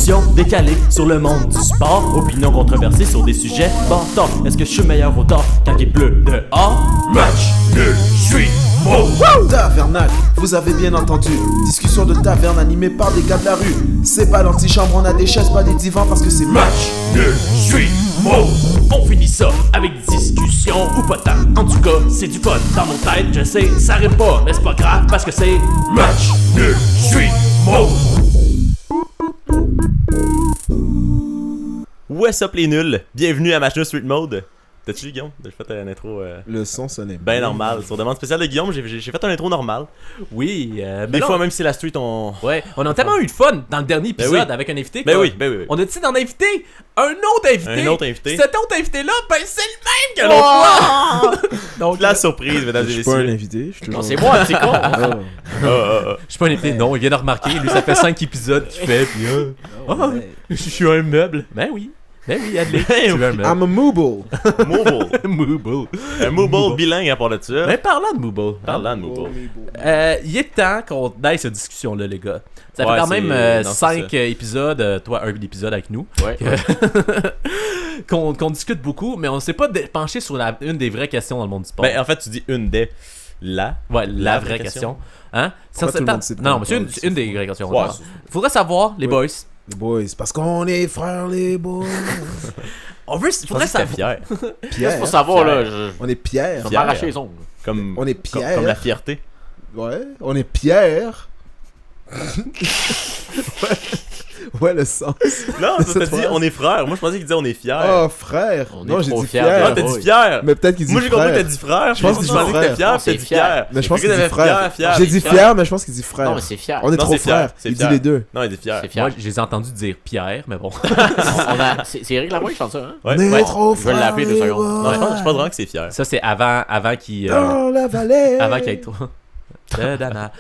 Discussion décalée sur le monde du sport. Opinions controversées sur des sujets bâtards. Est-ce que je suis meilleur au tort quand il pleut dehors? Match nul, suis mort. Tavernal, vous avez bien entendu. Discussion de taverne animée par des gars de la rue. C'est pas l'antichambre, on a des chaises, pas des divans parce que c'est Match nul, suis mort. On finit ça avec discussion ou pas tant. En tout cas, c'est du fun dans mon tête, je sais, ça rime pas, mais c'est pas grave parce que c'est Match nul, suis mort. What's up les nuls? Bienvenue à Match Nul Street Mode. T'as-tu Guillaume? J'ai fait une intro Le son sonnait ben normal. Sur demande spéciale de Guillaume, j'ai fait une intro normale. oui. Des fois, même si la street, on... Ouais, on a tellement eu de fun dans le dernier épisode oui. avec un invité. Ben que oui, ben oui. On a décidé d'en inviter un autre invité. Un autre invité. Cet autre invité-là, ben c'est le même que l'autre fois. Donc, La surprise, mesdames et Je suis pas un messieurs. invité, je suis non, toujours... c'est moi, c'est con. Ah. Je suis pas un invité, non, il vient de remarquer. Lui, ça fait 5 épisodes qu'il fait, pis je suis un meuble. Ben oui, Adley, tu es un meuble. I'm a mooble. Mobile. Mooble. Un mobile bilingue à part de ça. Ben parlant de Mooble, Parlant de mobile. il est temps qu'on aille cette discussion-là, les gars. Ça fait Ouais, quand c'est- même non, 5 c'est épisodes, toi un épisode avec nous, Ouais. qu'on discute beaucoup, mais on s'est pas penché sur une des vraies questions dans le monde du sport. Ben en fait, tu dis une des... La la vraie question. Hein? Pourquoi tout le monde sait de quoi Non, on mais c'est parle? une des vraies questions. Ouais, Faudrait savoir, les boys. Les boys, parce qu'on est frères les boys. Faudrait savoir. fier. Pierre. Pour savoir, là, je On est Pierre. vais Fier. m'arracher les ongles. Comme, On est comme, Pierre. comme la fierté. Ouais, on est Pierre. ouais, le sens. Non, Cette t'as dit phrase. on est frères. Moi, je pensais qu'il disait on est fiers. Oh, frère. On est Non, j'ai trop dit fiers. Pierre. Ah, t'as dit fier. Mais peut-être qu'il dit Moi, j'ai compris que frère. t'as dit frère. Je pense J'ai qu'il dit pensé que t'étais frère. fier, Non, puis t'as c'est dit fier. fier. Mais je pense J'ai qu'il dit cru que frère. t'avais fier. J'ai dit fier. fier, mais je pense qu'il dit frère. Non, mais c'est fier. On est Non, trop c'est fier, frères. c'est Il dit fier. les deux. Non, il dit fier. C'est fier. Moi, je les ai entendus dire Pierre, mais bon. C'est Eric Lamoille qui chante ça, hein? Ouais. On est Ouais. trop Je vais frères. l'appeler 2 les secondes. Non, boys. je pense vraiment que c'est fier. Ça, c'est avant qu'il. Dans la vallée. Avant qu'il ait trop.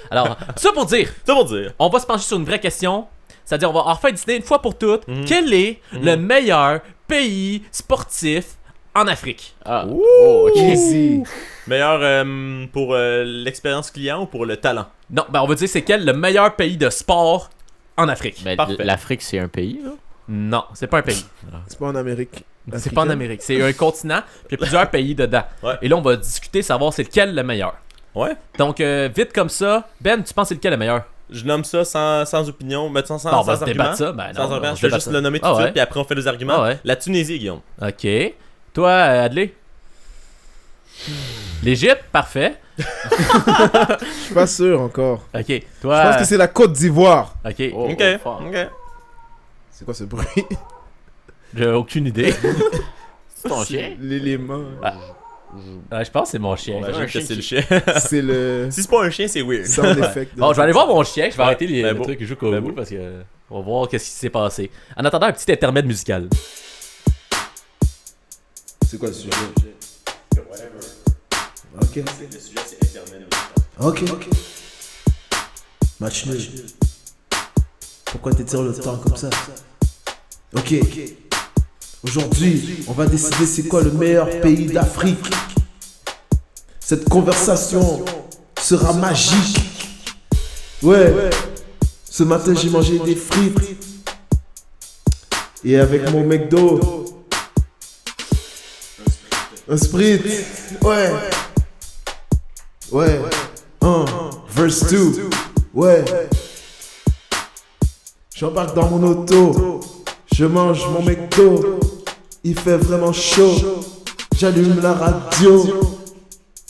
Alors, ça pour dire, C'est pour dire. on va se pencher sur une vraie question. C'est-à-dire, on va enfin décider une fois pour toutes quel est Mhm. le meilleur pays sportif en Afrique. Ah. Oh, ok. Easy. Meilleur pour l'expérience client ou pour le talent? Non, ben on va dire c'est quel le meilleur pays de sport en Afrique. Mais Parfait. l'Afrique, c'est un pays, là? Non, c'est pas un pays. C'est pas en Amérique. C'est pas en Amérique. C'est un continent, puis il y a plusieurs pays dedans. Ouais. Et là, on va discuter, savoir c'est lequel le meilleur. Ouais. Donc, vite comme ça, Ben, tu penses c'est lequel le meilleur? Je nomme ça sans opinion, mais sans Non, on va sans se argument. débattre ça. Ben non, Sans argument. on Je se vais débat juste ça. le nommer tout Ah de suite, ouais. puis après on fait des arguments. Ah ouais. La Tunisie, Guillaume. Ok. Toi, Adley? L'Égypte, parfait. Je suis pas sûr encore. Ok. Toi. Je pense que c'est la Côte d'Ivoire. Ok. Oh, Ok. fort. Ok. C'est quoi ce bruit? J'ai aucune idée. C'est ton chien? L'élément. Je pense que c'est mon chien. J'imagine un que chien c'est le qui- chien. C'est le Si c'est pas un chien, c'est weird. sound effect. de- Bon, je vais aller voir mon chien. Je vais Ouais, arrêter ben le beau. truc que je joue au Ben bout beau. parce que on va voir qu'est-ce qui s'est passé. En attendant, un petit intermède musical. C'est quoi le sujet? Ok. Ok. Match nul. Pourquoi t'étires le temps comme ça? Ok. Aujourd'hui, on va décider c'est quoi le meilleur pays d'Afrique. Cette conversation sera magique. Ouais. Ce matin, j'ai mangé des frites. Et avec mon McDo. Un sprint. Ouais. Ouais. 1 verse 2. Ouais. J'embarque dans mon auto. Je mange mon McDo. Il fait vraiment chaud. J'allume la radio.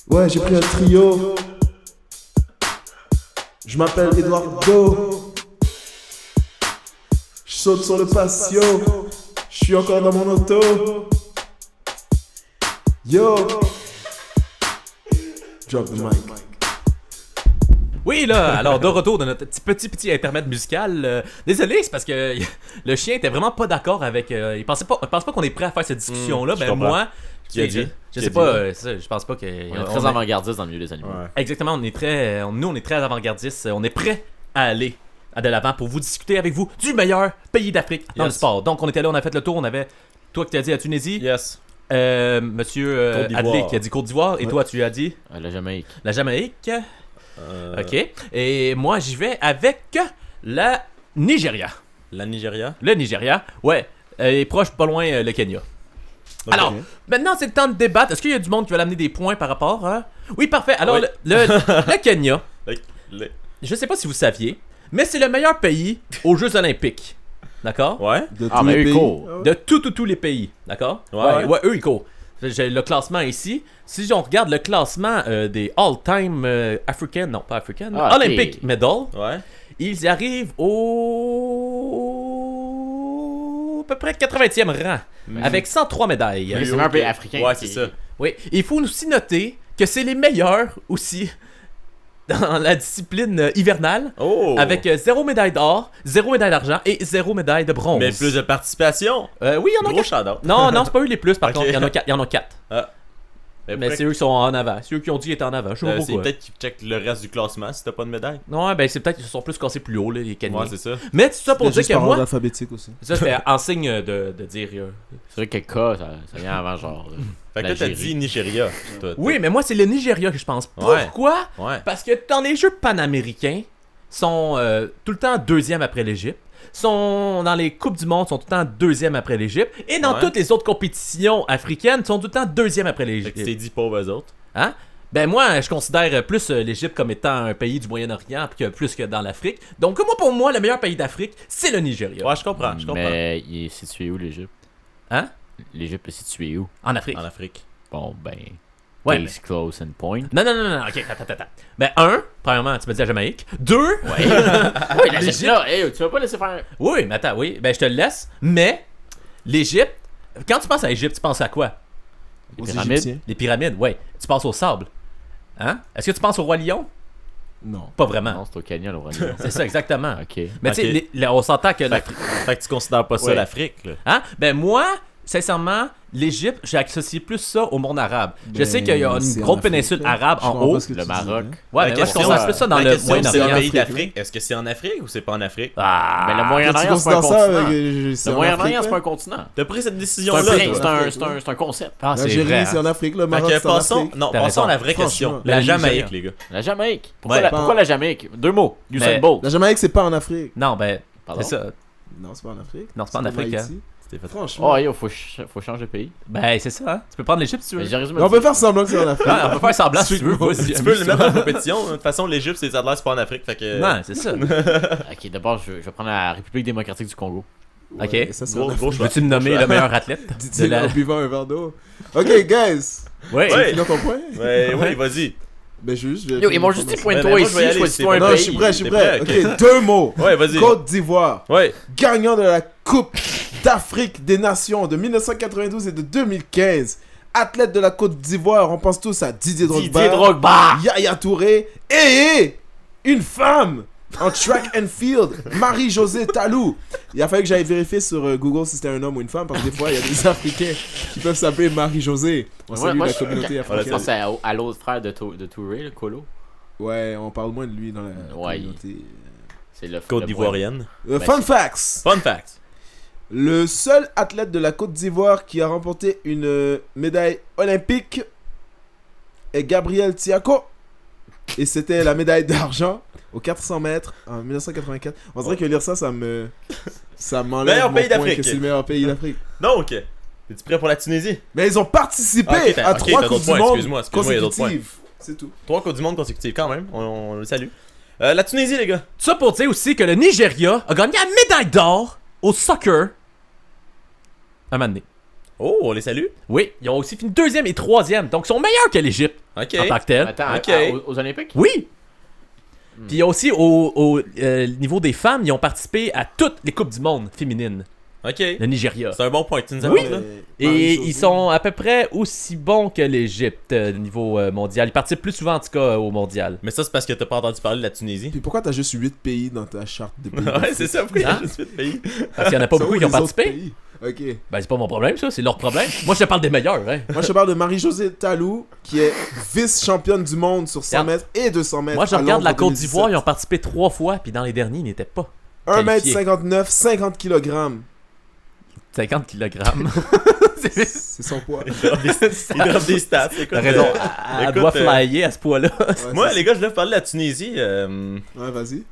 Ouais, j'ai pris un trio. Je m'appelle Eduardo. Je saute sur le patio. Je suis encore dans mon auto. Yo. Drop the mic. Oui, là, alors de retour de notre petit intermède musical. Désolé, c'est parce que le chien était vraiment pas d'accord avec. Il pense pas qu'on est prêt à faire cette discussion-là. je Ben comprends. moi, Qui a dit? je Qui sais a pas, dit? c'est ça, je pense pas que. On est très avant-gardiste dans le milieu des animaux. Ouais. Exactement, on est très avant-gardistes. On est prêt à aller de l'avant pour vous discuter avec vous du meilleur pays d'Afrique dans le Yes. sport. Donc on était là, on a fait le tour, on avait toi qui t'as dit la Tunisie, Yes. Monsieur Côte d'Ivoire. Adley qui a dit Côte d'Ivoire, et Ouais. toi tu as dit La Jamaïque. la Jamaïque. Ok. Et moi j'y vais avec la Nigeria. La Nigeria. Le Nigeria, ouais. Et proche, pas loin, le Kenya. Ok. Alors, maintenant, c'est le temps de débattre. Est-ce qu'il y a du monde qui veut amener des points par rapport à... Oui, parfait. Alors, Oui. le Kenya, Le- je sais pas si vous saviez, mais c'est le meilleur pays aux Jeux Olympiques. D'accord? Ouais. De Ah, tous mais les eux, pays. ils courent. Ah ouais. De tous les pays. D'accord? Ouais. Eux, ils courent. J'ai le classement ici. Si on regarde le classement des all-time African, non pas African, Ah, ok. Olympic medal, Ouais. ils y arrivent au à peu près 80e rang, avec 103 médailles. Mais c'est même un pays africain. Ouais, qui- c'est ça. Oui, il faut aussi noter que c'est les meilleurs aussi dans la discipline hivernale, Oh! avec 0 médaille d'or, 0 médaille d'argent et 0 médaille de bronze. Mais plus de participation. Oui, il y en a Gros 4. shout-out. Non, c'est pas eux les plus, par Ok. contre, il y en a 4. Il y en a 4. Mais après, c'est eux qui sont en avant. C'est eux qui ont dit qu'ils étaient en avant. Je sais pas c'est pourquoi. peut-être qu'ils checkent le reste du classement si t'as pas de médaille. Non, ben c'est peut-être qu'ils se sont plus cassés plus haut, là, les Kenyans. Ouais, c'est ça. Mais c'est ça pour C'est dire juste que par ordre moi, alphabétique aussi. ça c'était en signe de dire. C'est vrai que K, ça vient avant, genre. Fait que là, t'as dit Nigeria. Toi, Oui, mais moi c'est le Nigeria que je pense. Ouais. Pourquoi? Ouais. Parce que dans les Jeux panaméricains, sont tout le temps deuxième après l'Égypte. Sont dans les Coupes du Monde, sont tout le temps deuxième après l'Égypte. Et dans Ouais. toutes les autres compétitions africaines, sont tout le temps deuxième après Fait que tu l'Égypte. t'es dit pauvres eux autres. Hein? Ben moi, je considère plus l'Égypte comme étant un pays du Moyen-Orient plus que dans l'Afrique. Donc moi, pour moi, le meilleur pays d'Afrique, c'est le Nigeria. Ouais, je comprends. Mais il est situé où, l'Égypte? Hein? L'Égypte est situé où? En Afrique. En Afrique. Bon, ben. Ouais, Case close and point. Non, ok, attends. Ben, premièrement, tu m'as dit la Jamaïque. 2, Oui, l'Égypte, là, hey, tu vas pas laisser faire. oui, mais attends, oui, ben je te le laisse. Mais, l'Égypte, quand tu penses à l'Égypte, tu penses à quoi? Aux pyramides. Égyptiens? Les pyramides, ouais. Tu penses au sable. Hein? Est-ce que tu penses au Roi Lion? Non. Pas vraiment. Non, c'est au Kenya, le roi lion. C'est ça, exactement. Ok. Mais tu sais, Ok. on s'entend que Fait, l'Afrique. fait que tu considères pas ça Ouais. l'Afrique, là. Hein? Ben moi, sincèrement, l'Égypte, j'ai associé plus ça au monde arabe. Je sais qu'il y a c'est une en grosse Afrique, péninsule là. arabe Je en comprends haut. pas ce que Le tu dis, Maroc. hein. Ouais, La mais moi je question, considère plus ça dans la le question, c'est un Moyen-Orient. pays Afrique, d'Afrique. Est-ce que c'est en Afrique ou c'est pas en Afrique? Ah, Mais le Tu Moyen-Orient, c'est pas un considères ça continent. c'est Le en Moyen-Orient, Afrique, c'est pas là? un continent. T'as pris cette C'est décision-là, un, toi. prince, toi. c'est un concept. Ah, c'est L'Algérie, vrai. c'est en Afrique. Le Fait Maroc, que c'est en passons, Afrique. non, T'as passons à la raison. vraie question. Franchement. La La Jamaïque, Nigeria. les gars. La Jamaïque. Pourquoi, Ouais. pourquoi la Jamaïque? 2 mots. Usain Mais- Bolt. La Jamaïque, c'est pas en Afrique. Non, ben, Pardon? c'est ça. Non, c'est pas en Afrique. Non, c'est pas en comme Afrique, Haïti. C'était fait. Franchement. Oh, yo, faut changer de pays. Ben, c'est ça, hein. Tu peux prendre l'Égypte si tu veux. Mais j'ai résumé. Mais on peut faire semblant que c'est en Afrique. Ouais, on peut faire semblant si tu veux. Vas-y, Tu peux le amuse-toi. mettre en compétition. De toute façon, l'Égypte, c'est c'est pas en Afrique. Fait que. Non, c'est ça. Ok, d'abord, je vais prendre la République démocratique du Congo. Ok. Ouais, ça, c'est en Gros, Afrique. gros choix. Veux-tu me nommer le meilleur athlète? Dit-il de la- en buvant un verre d'eau. Ok, guys. Ouais. Ouais. Finis ton point? Ouais, oui, vas-y. Ben, juste. Yo, ils m'ont juste dit Mais pointe-toi moi, je vais y ici, aller, choisis-toi un Non, pays. je suis prêt, je suis T'es prêt. prêt? Ok, 2 mots. Ouais, vas-y. Côte d'Ivoire. Ouais. Gagnant de la Coupe d'Afrique des Nations de 1992 et de 2015. Athlète de la Côte d'Ivoire, on pense tous à Didier Drogba. Didier Drogba. Yaya Touré. Et une femme en track and field, Marie-Josée Talou. Il a fallu que j'aille vérifier sur Google si c'était un homme ou une femme, parce que des fois, il y a des Africains qui peuvent s'appeler Marie-Josée. On Ouais, salue moi, la je- communauté Je africaine. pense à l'autre frère de Touré, le Colo. Ouais, on parle moins de lui dans la Ouais, communauté. C'est le Côte d'Ivoirienne. Ben, Fun facts. Fun fact. Le seul athlète de la Côte d'Ivoire qui a remporté une médaille olympique est Gabriel Tiako. Et c'était la médaille d'argent aux 400 mètres en 1984. On dirait que lire ça, ça m'enlève Meilleur mon pays point d'Afrique. que c'est le meilleur pays d'Afrique. Donc, es-tu prêt pour la Tunisie? Mais ils ont participé Ah, ok, t'as- à ok, 3 t'as Coupes d'autres du points, Monde excuse-moi, il y a d'autres points. consécutives. C'est tout. 3 Côtes du Monde consécutives quand même. On le salue. La Tunisie, les gars. Tout ça pour dire aussi que le Nigeria a gagné la médaille d'or au soccer un moment donné. Oh, on les salue. Oui, ils ont aussi fini deuxième et troisième, donc ils sont meilleurs que l'Égypte Ok. en tant que tel. Attends, Ok. aux Olympiques? Oui! Puis il y a aussi au niveau des femmes, ils ont participé à toutes les Coupes du Monde féminines, Ok. le Nigeria. C'est un bon point. Tu nous Oui. apportes, là? Et ils sont à peu près aussi bons que l'Égypte au niveau mondial. Ils participent plus souvent en tout cas au mondial. Mais ça, c'est parce que t'as pas entendu parler de la Tunisie. Puis pourquoi t'as juste 8 pays dans ta charte de pays? Ouais, c'est ça. Pourquoi il y a Hein? juste 8 pays? Parce qu'il y en a pas Ça beaucoup où qui ont les autres participé. pays? Ok. Ben c'est pas mon problème ça, c'est leur problème. Moi je te parle des meilleurs, hein. Moi, je te parle de Marie-Josée Talou, qui est vice-championne du monde sur 100 mètres et 200 mètres. Moi je à regarde la Londres Côte 2017. d'Ivoire, ils ont participé 3 fois, puis dans les derniers ils n'étaient pas 1m59, 50 kg. 50 kg. C'est son poids. Il drop des stats. Écoute, T'as raison, elle écoute, doit flyer à ce poids-là. Ouais, Moi, c'est les gars, je voulais vous parler de la Tunisie. ça. Ouais, vas-y.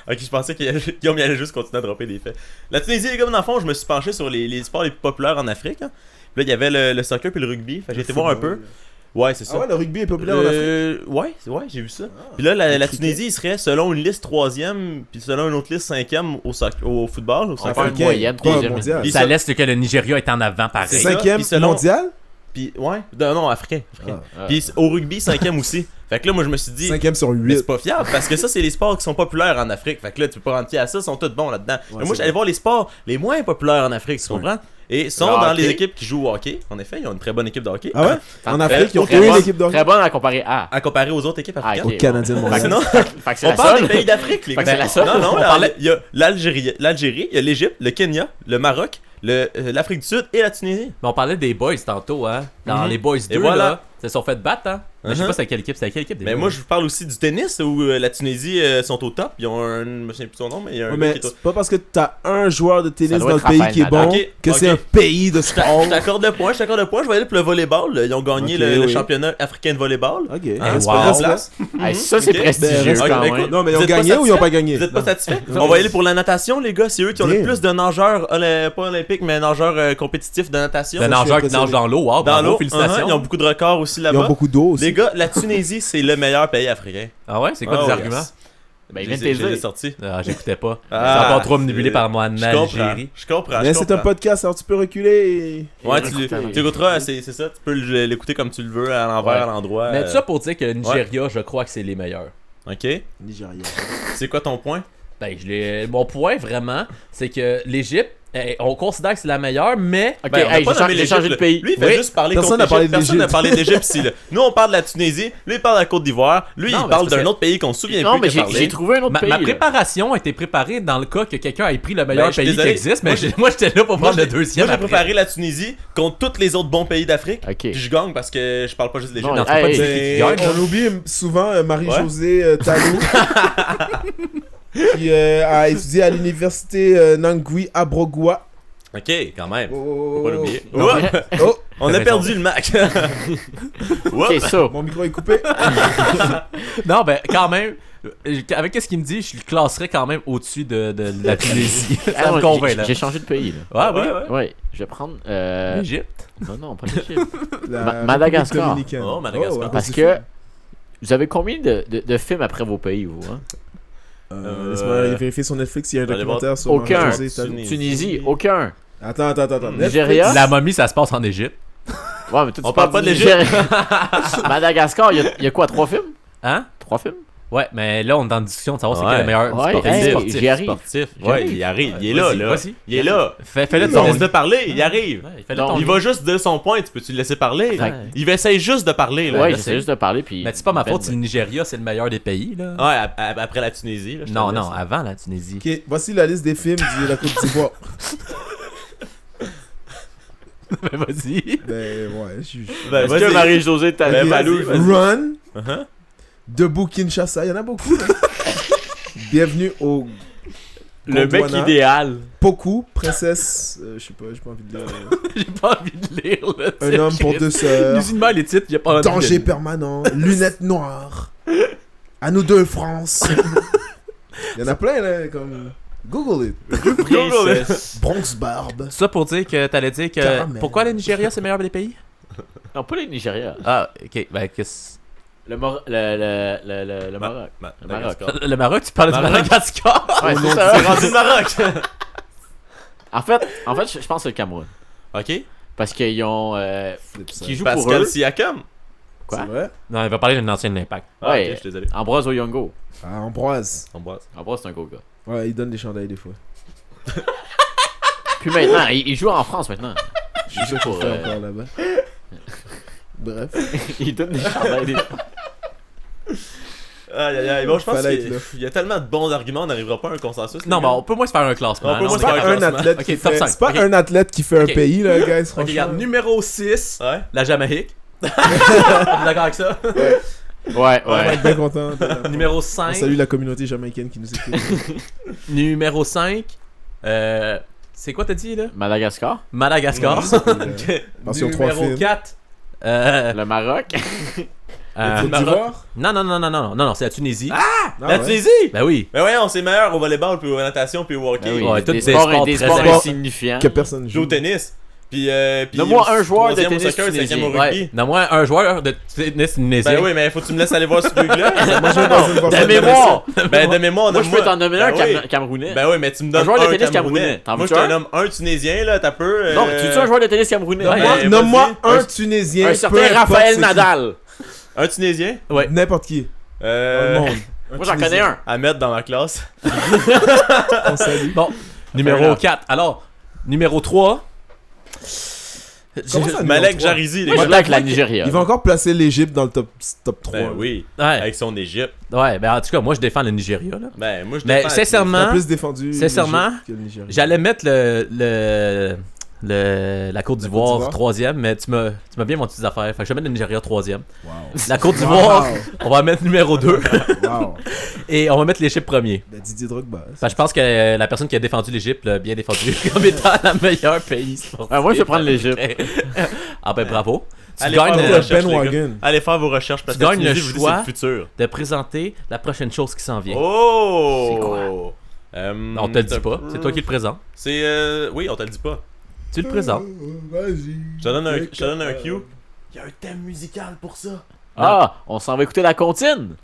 Ok, je pensais qu'il Guillaume allait juste continuer à dropper des faits. La Tunisie, les gars, dans le fond, je me suis penché sur les sports les plus populaires en Afrique. Hein. Puis là, il y avait le soccer puis le rugby. Fait que j'ai été voir un peu. Ouais, c'est ça. Ah ouais, le rugby est populaire en Afrique. Ouais, j'ai vu ça. Puis là, la Tunisie, il serait selon une liste 3e, puis selon une autre liste 5e au football. Au On soccer. fait une moyenne, Quoi, 3e. mondial? Puis Ça laisse que le Nigeria est en avant pareil. C'est ça. 5e Puis selon- mondial? Puis, ouais, non, africain. Ah. Puis au rugby, 5e aussi. Fait que là, moi, je me suis dit. 5e sur Mais 8. c'est pas fiable parce que ça, c'est les sports qui sont populaires en Afrique. Fait que là, tu peux pas rendre pied à ça, ils sont tous bons là-dedans. Mais moi, c'est j'allais voir les sports les moins populaires en Afrique, tu comprends? Et sont dans hockey. les équipes qui jouent au hockey. En effet, ils ont une très bonne équipe de hockey. Ah ouais? En Afrique, ils ont Très une bonne- équipe de hockey. Très bonne à comparer à. À comparer aux autres équipes africaines. ok. Au Canadien de Fait que Montréal. Sinon, Fait que c'est on la parle des seule. pays d'Afrique, les Fait que gars. c'est la seule. Non, non, On alors, parlait- il y a l'Algérie, il y a l'Égypte, le Kenya, le Maroc, l'Afrique du Sud et la Tunisie. Mais on parlait des boys tantôt, hein. Dans Mhm. les boys 2, voilà. là, ils se sont fait battre, hein. Mais je sais Mhm. pas c'est quelle équipe, Mais moi, je vous parle aussi du tennis où la Tunisie sont au top. Ils ont un. Je me souviens plus son nom, mais il y a un Ouais, gars mais qui est au- c'est pas parce que t'as un joueur de tennis Ça doit dans le être pays Rafael qui est Nadal. bon Ok, que c'est ok. un pays de sport. Je t'accorde le point, je vais aller pour le volleyball. Ils ont gagné Ok, le oui. championnat africain de volleyball. Ok. Hein, C'est wow. pas en grave, place. Hey, ça, c'est Ok. prestigieux Ben, ok, quand ben, même. écoute, Non, mais ils Vous ont êtes pas gagné ou ils ont satisfait? pas gagné? Vous êtes pas Non. satisfait? Non. On va y aller pour la natation, les gars. C'est eux qui ont le Damn. plus de nageurs, pas olympiques, mais nageurs compétitifs de natation. Le je suis nageur qui impressionné. nage dans l'eau, wow, Dans bravo, l'eau, félicitations. ils ont beaucoup de records aussi Ils ont là-bas. beaucoup d'eau aussi. Les gars, la Tunisie, c'est le meilleur pays africain. Ah ouais, c'est quoi Oh, tes yes. arguments? Ben, il Je vient de les ai- te je les ai dire. sortis. Ah, j'écoutais pas. Ah, C'est encore trop manipulé par moi en Je comprends. Algérie. Je comprends. Mais je c'est un comprends. podcast, alors tu peux reculer. Ouais, Écoutez. tu écouteras, c'est ça. Tu peux l'écouter comme tu le veux, à l'envers, Ouais. à l'endroit. Mais tout ça pour dire que le Nigeria, je crois que c'est les meilleurs. Ok. Nigeria. C'est quoi ton point? Ben, mon point vraiment, c'est que l'Égypte, on considère que c'est la meilleure, mais Ok, Ben, on a hey, pas nommé j'ai l'Égypte, changé de là. pays. Lui, il fait Oui. juste parler Personne contre n'a parlé l'Égypte. de Personne n'a l'Égypte. parlé d'Égypte ici. Là. Nous, on parle de la Tunisie. Lui, il parle de la Côte d'Ivoire. Lui, Non, il mais parle c'est parce d'un que- autre pays qu'on se souvient Non, plus mais qu'il a j'ai parlé. trouvé un autre pays. ma là. préparation a été préparée dans le cas que quelqu'un ait pris le meilleur Ben, je suis pays qui désolé. existe, mais Moi, j'ai- moi j'étais là pour Moi, prendre le deuxième. Moi, j'ai après. préparé la Tunisie contre tous les autres bons pays d'Afrique. Ok. Puis je gagne parce que je parle pas juste de l'Égypte. Non, Non, c'est pas hey, du- Ben, qui gagne, on oublie souvent Marie-Josée Talou qui a étudié à l'université Nangui à Brogua. Ok, quand même. Oh, Faut pas l'oublier. Non, Ouais. oh, On a T'as perdu le Mac. Ok, ça. mon micro est coupé. Non, ben quand même, avec ce qu'il me dit, je le classerais quand même au-dessus de la Tunisie. Ah Ça non, me convainc là. J'ai changé de pays. Là. Ah oui, Ouais. Ouais, je vais prendre. l'Égypte. Non, pas l'Égypte. La Madagascar. République dominicaine. Oh, Madagascar. à cause Parce du que film. vous avez combien de films après vos pays, vous hein? Laisse-moi vérifier sur Netflix s'il y a un Allez documentaire sur Aucun. Marie-Josée Talou. Tunisie, aucun. Attends. Nigeria? La momie, ça se passe en Égypte. Ouais, mais toi, tu On parle pas de du l'Égypte. Nigeria. Madagascar, il y a quoi, 3 films? Hein? 3 films? Ouais, mais là, on est en discussion de savoir c'est Ouais. quel le meilleur Ouais, sportif. hey, sportif. j'y arrive. Sportif. J'y arrive. Ouais, il arrive. Il est là, Vas-y, là. vas-y. Il est là. Fais-le Il ton laisse de parler, il arrive. Ouais, fais-le Donc, ton Il va juste de son point, tu peux-tu le laisser parler? Ouais. Il va essayer juste de parler, là. Ouais, Là, j'essaie juste de parler. Puis... Mais c'est pas ma Ben, faute si le Nigeria c'est le meilleur des pays là. Ouais, après la Tunisie, là. je te Non, le non, laisse. avant la Tunisie. Ok, voici la liste des films de la Côte d'Ivoire. Mais vas-y. Ben ouais, Ben, Est-ce vas-y. que Marie-Josée Ben, Talou... vas-y, vas-y. Run, Uh-huh. Debout Kinshasa, il y en a beaucoup. Là. Bienvenue au Le mec Gondwana. idéal. Poku, princesse, je sais pas, j'ai pas envie de lire. J'ai pas envie de lire le Un homme pour deux sœurs, Musulman les titres, j'ai pas envie danger de... permanent, lunettes noires, à nous deux France. Il y en a plein là, comme Google it. Princesse. Bronx Barbe. Ça pour dire que t'allais dire que... Caramel. Pourquoi le Nigeria c'est le meilleur des pays? Non, pas le Nigeria. Ah, ok, ben qu'est-ce... Le Maroc. Le Maroc. Madagascar. Le Maroc, tu parles du Maroc. Madagascar? Ouais, Au c'est nom ça. C'est rendu le Maroc. En fait, je pense que c'est le Cameroun. Ok. Parce qu'ils ont. Qui joue pour Pascal eux. Siakam. Quoi? C'est vrai? Non, il va parler d'un ancien de l'Impact. Ah, Ouais. ok, je suis désolé. Ambroise Oyongo. Ah, Ambroise. Ambroise. Ambroise, c'est un gros gars. Ouais, il donne des chandails des fois. Puis maintenant, il joue en France maintenant. Je suis sûr qu'il pour, fait encore là-bas. Bref. Il donne des chandails des fois. Aïe aïe aïe. Bon, je pense Fallait être là. qu'il y a tellement de bons arguments, on n'arrivera pas à un consensus. Non, les mais gars. on peut moins se faire un classement. On peut non, moins mais- se C'est faire pas un un classement. athlète Ok, qui top fait. 5. C'est pas Ok. un athlète qui fait Ok. un pays là, guys. Ok, Franchement. regarde, numéro 6, Ouais. la Jamaïque. T'es d'accord avec ça? Ouais, On va ouais. être bien content. Numéro On 5. salue la communauté jamaïcaine qui nous écoute. Numéro 5. C'est quoi t'as dit là? Madagascar. Madagascar. Version 3 Numéro films. 4. Le Maroc. Côte d'Ivoire? Non, c'est la Tunisie. La Tunisie? Ben oui. Ben voyons, c'est meilleur au volleyball, puis au natation, puis au hockey. Ah oui, Ouais, tous des des sports, sports des très sports importants. insignifiants. Que personne Joue au joue. tennis. Puis Donne-moi un joueur de troisième au tennis soccer, cinquième au tunisien. rugby. Ouais. Donne-moi un joueur de tennis tunisien. Ben oui, mais faut que tu me laisses aller voir ce truc-là. Moi, je vais dans une De mémoire! Ben de mémoire, Moi, je peux t'en nommer un oui. Camerounais. Ben oui, mais tu me donnes Un joueur de tennis Camerounais. camerounais. T'en Moi, veux-tu je te un? nomme un Tunisien, là, t'as peu. Non, tu es un joueur de tennis camerounais? Ouais. Ouais. Nomme-moi vas-y. un Tunisien. Un peu certain importe Raphaël c'est qui. Nadal. Un Tunisien? Ouais. N'importe qui. Dans le monde. Moi, j'en connais un. À mettre dans ma classe. On salue. Bon, numéro 4. Alors, numéro 3. Comment ça, Malek numéro trois? Jarizi, les Moi, gars. je l'ai avec la Nigeria. Il va encore placer l'Égypte dans le top 3. Ben oui. Ouais. Avec son Égypte. Ouais, ben en tout cas, moi je défends le Nigeria là. Ben moi je Mais défends la sincèrement, Il a plus défendu Sincèrement, l'Égypte que le Nigeria. j'allais mettre la Côte d'Ivoire d'Ivoire. 3e, mais tu m'as bien monté des affaires. Fait que je vais mettre le Nigeria 3e. Wow. La Côte d'Ivoire, on va mettre numéro 2. Wow. Et on va mettre l'Égypte premier. Ben, Didier Drogba. Fait que je pense que la personne qui a défendu l'Égypte l'a bien défendu comme étant la meilleure pays sportif. Moi, je vais prendre l'Égypte. Ah ben bravo. Tu Allez gagnes faire vos Ben recherches, les gars. Wagon. Allez faire vos recherches parce Tu que gagnes le Tunisie, je vous dis, choix. c'est le futur. de présenter la prochaine chose qui s'en vient. Oh! C'est quoi? On te le dit pas, c'est toi qui le présente. C'est oui, on te le dit pas. Tu le présentes. Vas-y. Je te donne un cue. Il y a un thème musical pour ça. Ah, on s'en va écouter la comptine.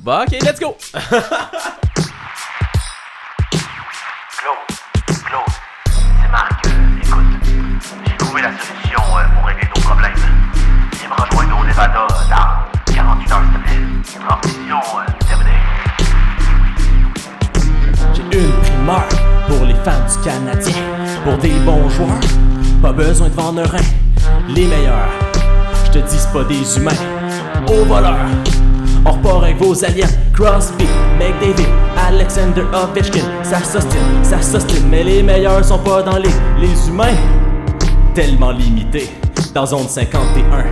Bah, ok, let's go! Claude, c'est Marc. Écoute, j'ai trouvé la solution pour régler nos problèmes. Viens me rejoindre au Nevada dans 48 heures, s'il te plaît. Transmission terminée. J'ai une primeur pour les fans du Canadien. Pour des bons joueurs, pas besoin de vendre un rein. Les meilleurs, je te dis c'est pas des humains. Au voleur, on repart avec vos aliens. Crosby, McDavid, Alexander Ovechkin. Ça s'ostine, mais les meilleurs sont pas dans les humains. Tellement limité, dans zone 51.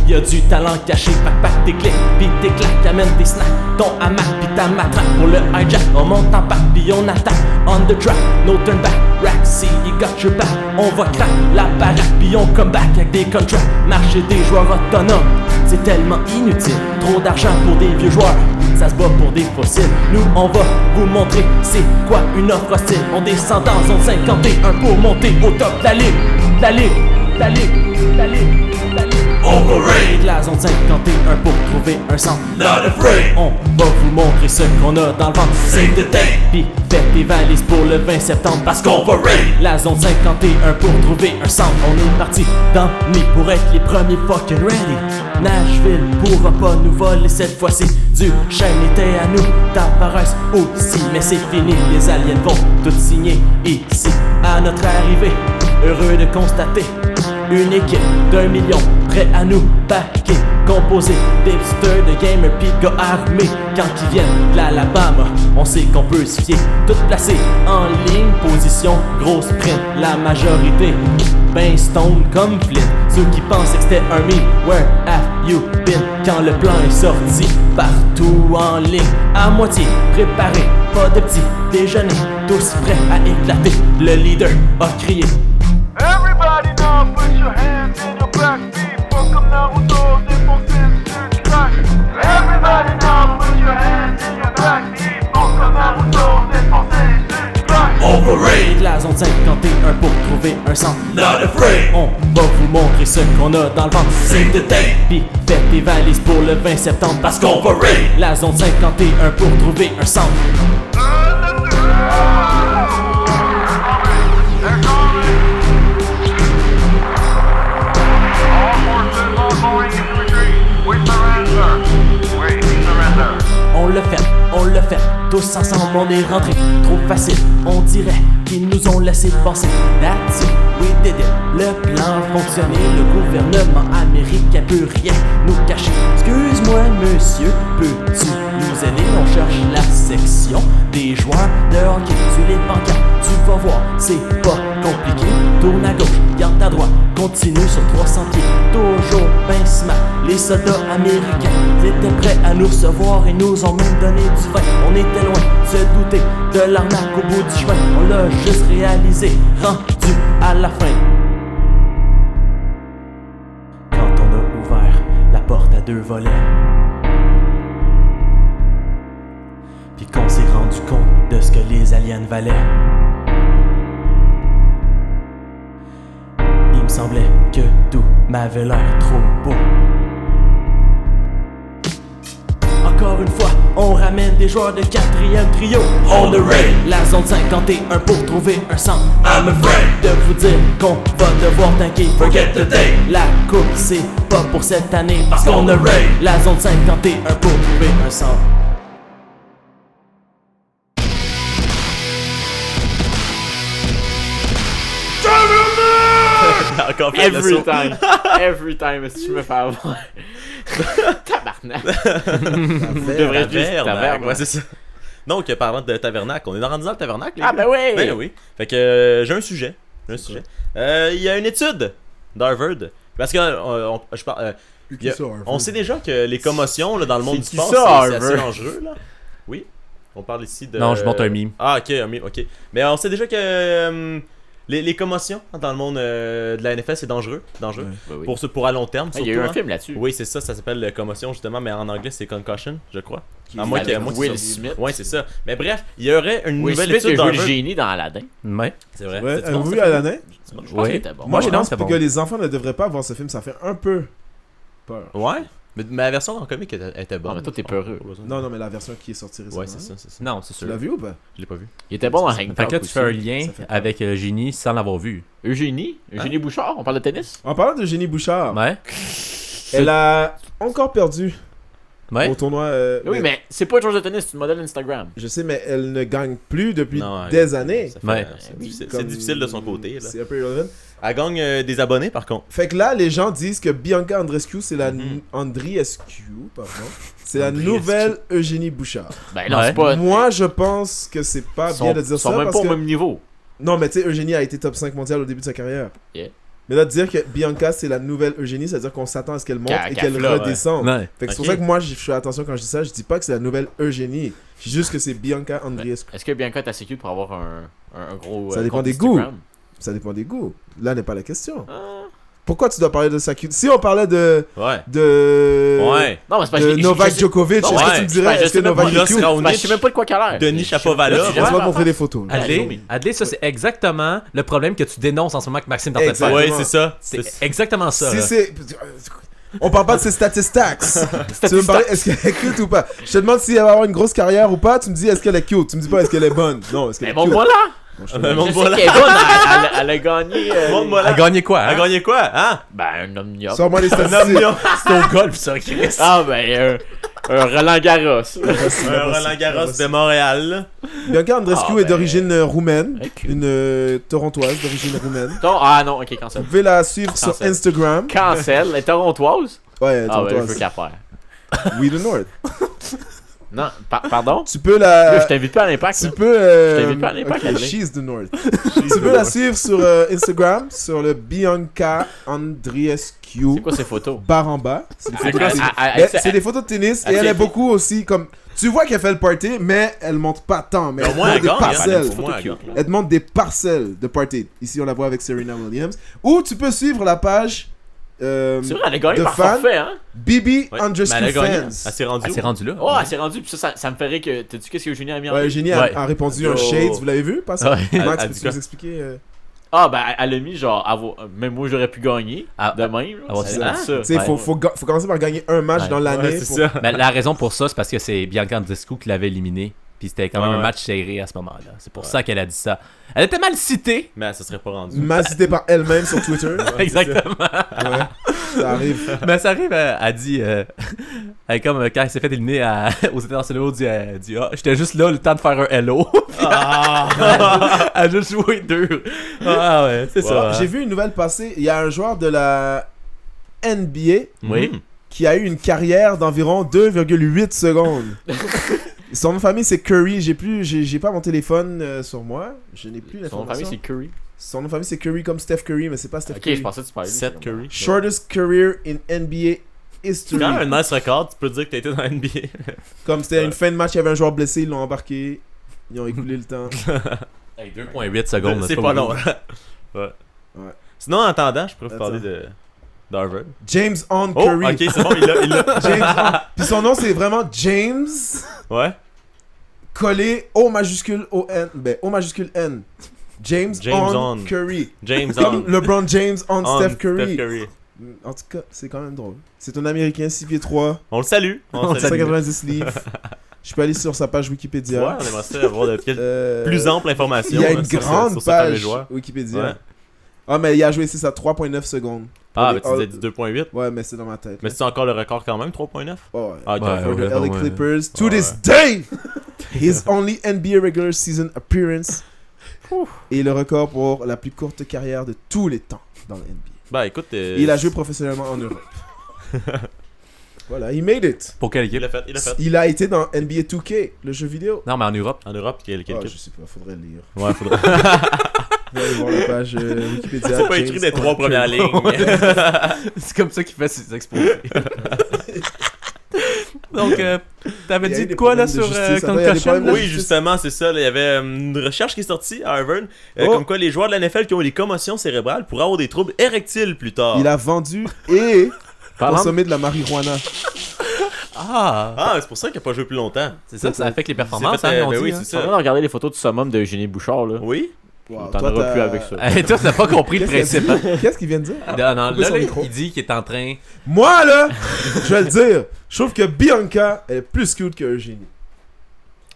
Y'a du talent caché, pack tes clés, pis tes claques, amène tes snacks, ton hamac, pis ta matraque pour le hijack. On monte en pack, pis on attaque, on the track, no turn back, rack, see, you got your back. On va crack la baraque, pis on come back avec des contracts. Marcher des joueurs autonomes, c'est tellement inutile. Trop d'argent pour des vieux joueurs, ça se bat pour des fossiles. Nous, on va vous montrer c'est quoi une offre hostile. On descend dans zone 51 pour monter au top de la ligue, la ligue, la ligue, la ligue, la ligue. Overrated, La zone 51 pour trouver un centre. not afraid. On va vous montrer ce qu'on a dans le ventre. Save the day, Puis faites tes valises pour le 20 septembre parce qu'on va overrated. la zone 51 pour trouver un centre. On est parti dans le nid pour être les premiers fucking ready. Nashville pourra pas nous voler cette fois-ci. Du chêne était à nous, Tavares aussi. Mais c'est fini, les aliens vont tout signer ici. À notre arrivée, heureux de constater une équipe d'1 million prêt à nous backer. Composé d'hipsters, de gamers pis de gars armés. Quand ils viennent de l'Alabama, on sait qu'on peut se fier. Tout placé en ligne, position, grosse print. La majorité, ben stone comme Flynn. Ceux qui pensaient que c'était un meme, where have you been? Quand le plan est sorti, partout en ligne. À moitié préparé, pas de petit déjeuner. Tous prêts à éclater, le leader a crié. Everybody now put your hands in your back feet. Fuck comme Naruto, défoncé sur le track. Everybody now put your hands in your back feet. Fuck comme Naruto, défoncé sur le track. Overrated, La zone 51 pour trouver un centre. not afraid. On va vous montrer ce qu'on a dans le ventre. Save the day, Puis faites tes valises pour le 20 septembre parce qu'on va overrated. la zone 51 pour trouver un centre. They're coming. All forces are going into retreat. We surrender. We surrender. On le fait, tous ensemble on est rentrés. Trop facile, on dirait qu'ils nous ont laissé passer. That's it, we did it. Le plan fonctionnait, le gouvernement américain peut rien nous cacher. Excuse-moi monsieur, peux-tu nous aider? On cherche la section des joueurs de hockey. Tu les pancartes, tu vas voir, c'est pas compliqué. Tourne à gauche, garde ta droite, continue sur 300 pieds. Toujours ben smart, les soldats américains étaient prêts à nous recevoir et nous ont même donné du vin. On était loin de se douter de l'arnaque au bout du chemin. On l'a juste réalisé, rendu à la fin. Quand on a ouvert la porte à 2 volets. Puis qu'on s'est rendu compte de ce que les aliens valaient. Il me semblait que tout m'avait l'air trop beau. Encore une fois, on ramène des joueurs de 4e trio. On the raid, La zone 51 pour trouver un centre. I'm afraid. De vous dire qu'on va devoir tanker. Forget the day, La coupe c'est pas pour cette année parce on qu'on the a raid. la zone 51 pour trouver un centre. Encore fait le Every saut. time. Every time, est-ce que je me fais avoir? Tabarnak. devrais juste Tavernacle, taverne. ouais, c'est ça. Donc, parlant de tavernacle, on est rendu dans le tavernacle, les Ah, gars? ben oui! Ben oui. Fait que j'ai un sujet. Il y a une étude d'Harvard. Parce que je parle. On sait déjà que les commotions là, dans le monde du C'est qui sport, ça, c'est assez Harvard? dangereux. Là. Oui. On parle ici de. Non, je monte un meme. Ah, ok, un meme, ok. Mais on sait déjà que les commotions dans le monde de la NFL, c'est dangereux. Dangereux. Ben oui. Pour à long terme. Ah, il y a eu surtout, un hein. film là-dessus. Oui, c'est ça s'appelle commotion justement, mais en anglais c'est concussion, je crois. À Avec moi Will Smith. Ouais, c'est ça. Mais bref, il y aurait une Will nouvelle Smith étude a joué le d'Harvard. génie dans Aladdin. Ouais. C'est vrai. Ouais, C'est bon, avez-vous ça vu fait- Aladdin? Je pense Oui. qu'il était bon. Moi, je non, pense c'est que bon. les enfants ne devraient pas voir ce film, ça fait un peu peur. Ouais. Mais la version en comique était bonne. Ah, mais toi, t'es peureux. Non, mais la version qui est sortie récemment. Ouais, c'est ça, c'est ça. Non, c'est Tu sûr. l'as vu ou pas? Je l'ai pas vu. Il était bon dans Fait Hancock que là, tu fais un aussi. lien Ça fait peur. avec Génie sans l'avoir vu. Eugénie Bouchard, on parle de tennis? En parlant de Jenny Bouchard, Ouais. elle a encore perdu Ouais. au tournoi. Oui, mais c'est pas une joueur de tennis, c'est une modèle Instagram. Je sais, mais elle ne gagne plus depuis Non, des années. ça fait- Ouais. c'est difficile- Comme- C'est difficile de son côté. Là. C'est un peu irrelevant. Elle gagne des abonnés par contre. Fait que là, les gens disent que Bianca Andreescu, c'est la Mhm. Andriescu, pardon. C'est la Andriescu. nouvelle Eugénie Bouchard. Ben non, Ouais. c'est pas. Moi, je pense que c'est pas bien de dire Ils sont ça même parce pas au que... même niveau. Non, mais tu sais, Eugénie a été top 5 mondial au début de sa carrière. Yeah. Mais là, de dire que Bianca, c'est la nouvelle Eugénie, c'est-à-dire qu'on s'attend à ce qu'elle monte et qu'elle flotte, ouais. redescende. Ouais. Fait que c'est pour Ok. ça que moi, je fais attention quand je dis ça. Je dis pas que c'est la nouvelle Eugénie. Je dis juste que c'est Bianca Andriescu. Est-ce que Bianca est assez cute pour avoir un gros. Ça dépend compte des goûts. Instagram? Ça dépend des goûts. Là n'est pas la question. Ah. Pourquoi tu dois parler de sa cute? Si on parlait de... Ouais. Ouais. Non, mais c'est pas De Novak Djokovic, Non, est-ce que ouais. tu me dirais, Je est-ce que sais même pas, Novak Milos est cute? Raonic. Je sais même pas de quoi qu'elle a l'air. Denis Chapovalov. Là, tu Je vais viens te montrer des photos. là. Adley, ça c'est exactement le problème que tu dénonces en ce moment que Maxime est en train de faire. Exactement. Ouais, c'est ça. C'est exactement ça. Si là. c'est... On parle pas de ses statistiques. Tu veux me parler, est-ce qu'elle est cute ou pas? Je te demande si elle va avoir une grosse carrière ou pas. Tu me dis, est-ce qu'elle est cute? Tu me dis pas, est-ce qu'elle est bonne? Non, est-ce qu'elle Mais est bon, cute? voilà! Bon, je te Mais demande. bon, Je sais voilà. qu'elle est bonne, elle a gagné. Montre-moi Elle a là. gagné quoi? Elle a Hein? gagné quoi? Hein? Ben, un homme ignoble. Sors-moi les statistiques. C'est au golf, ça, Chris. Ah, ben, un Roland Garros. Un Roland Garros de Montréal. là. Bianca Andreescu Ah, est ben. d'origine roumaine. Elle est cute. Une Torontoise d'origine roumaine. Ah non, ok, Vous cancel. pouvez la suivre sur Cancel. Instagram. Cancel, elle est torontoise. Ouais, Ah, ben, je veux Torontoise. qu'à faire. We the North. Non, pardon? Tu peux Là, la... je t'invite pas à l'impact. Tu là. peux... t'invite pas à l'impact, ok, Adley. she's the North. Tu peux la suivre sur Instagram, sur le Bianca Andreescu. C'est quoi ces photos? Barre en bas. C'est des Elle- photos de elle- tennis. elle- Mais elle- c'est des photos de tennis et elle elle est fait- beaucoup aussi comme... Tu vois qu'elle fait le party, mais elle monte pas tant. Mais Mais au elle moins, monte elle des gagne. parcelles. Au moins, elle gagne. Elle demande des parcelles de party. Ici, on la voit avec Serena Williams. Ou tu peux suivre la page C'est vrai, elle a gagné de par fans. forfait, hein? Bibi Ouais. Andreescu Mais elle a gagné. Fans. Elle s'est rendue. Elle s'est rendue là. Oh, elle s'est rendue, puis ça me ferait que. T'as-tu qu'est-ce que Eugénie a mis en Ouais, ligne? Eugénie Ouais. a répondu un Oh. Shades. Vous l'avez vu? Pas ça? Ouais. Max, Elle peux-tu dit quoi? nous expliquer? Ah, ben, elle a mis genre. Même moi, j'aurais pu gagner. Ah, de même. avoir C'est dit ça. ça. Tu sais, Ouais. faut commencer par gagner un match Ouais. dans l'année. Ouais, c'est pour- ça. Mais la raison pour ça, c'est parce que c'est Bianca Andreescu qui l'avait éliminé. Puis c'était quand même Ouais. un match serré à ce moment-là. C'est pour ça qu'elle a dit ça. Elle était mal citée. Mais elle se serait pas rendue. Mal cité par elle-même sur Twitter. Exactement. Ouais, ça arrive. Mais ça arrive, elle dit, elle, comme quand elle s'est fait éliminer aux internationaux, elle dit ah, j'étais juste là le temps de faire un hello. Elle a juste joué dur. Ah ouais, c'est ça. hein. J'ai vu une nouvelle passer. Il y a un joueur de la NBA Oui. qui a eu une carrière d'environ 2,8 secondes. Son nom de famille c'est Curry. J'ai pas mon téléphone sur moi. Je n'ai plus Son famille, l'information. c'est Curry. Son nom de famille c'est Curry comme Steph Curry, mais c'est pas Steph Ok, Curry. je pensais que tu parlais. de Seth lui. Curry. Shortest career in NBA history. C'est quand même un nice record, tu peux dire que t'as été dans la NBA. Comme c'était une fin de match, il y avait un joueur blessé, ils l'ont embarqué. Ils ont écoulé le temps. Hey, 2,8 secondes. C'est pas long. beaucoup. Ouais. Ouais. Sinon, en attendant, je pourrais vous Attends. parler de. D'Harvard. James On Oh, Curry. ok, c'est bon, il l'a. James On. Puis son nom, c'est vraiment James Ouais. collé O majuscule O N. Ben, O majuscule N. James On On. Curry. James Comme On. LeBron James on On Steph Curry. Curry. En tout cas, c'est quand même drôle. C'est un Américain 6 pieds 3, On le salue. On le salue. 190 livres. Je peux aller sur sa page Ouais, Wikipédia. on aimerait ça avoir de Euh, plus ample information. Il y a là, une sur grande sur ce fameux page joueur. Wikipédia. Ouais. Ah, mais il a joué, c'est ça, 3.9 secondes. Ah, Pour mais les tu disais All- du 2.8. Ouais, mais c'est dans ma tête. Mais là. c'est encore le record quand même, 3.9? Oh, ouais. Ah, ok. Ouais, For the ouais, LA ouais. Clippers, to Ouais. this day, his only NBA regular season appearance. Et le record pour la plus courte carrière de tous les temps dans la NBA. Bah écoute, Il a joué professionnellement en Europe. Voilà, he made it. Pour quelle il équipe? l'a fait, il l'a fait. Il a été dans NBA 2K, le jeu vidéo. Non, mais en Europe. En Europe, quelle Ah, équipe? je sais pas, faudrait le lire. Ouais, faudrait. Vous allez voir la page Wikipédia. C'est pas écrit James des 3 On premières Curry. lignes. C'est comme ça qu'il fait ses exposés. Donc, t'avais Il y a eu dit de des quoi là problèmes sur de justice. Attends, il y a des Concussion? problèmes de Oui, justement, c'est ça. là, Il y avait une recherche qui est sortie à Harvard, Oh. comme quoi les joueurs de la NFL qui ont des commotions cérébrales pourraient avoir des troubles érectiles plus tard. Il a vendu et Parlant- consommé de la marijuana. Ah! Ah, c'est pour ça qu'il n'a pas joué plus longtemps. C'est ça, ça affecte les performances, C'est fait, hein, on ben dit, oui, hein. c'est Je suis en ça. train de regarder les photos du summum de Eugénie Bouchard, là. Oui. Wow, T'en toi, auras t'as- plus avec ça. Hey, toi, t'as pas compris le Qu'est-ce qu'il principe. a dit? Qu'est-ce qu'il vient de dire? Non, non, Coupez là, son micro. il dit qu'il est en train. Moi, là, je vais le dire. Je trouve que Bianca elle est plus cute que Eugénie.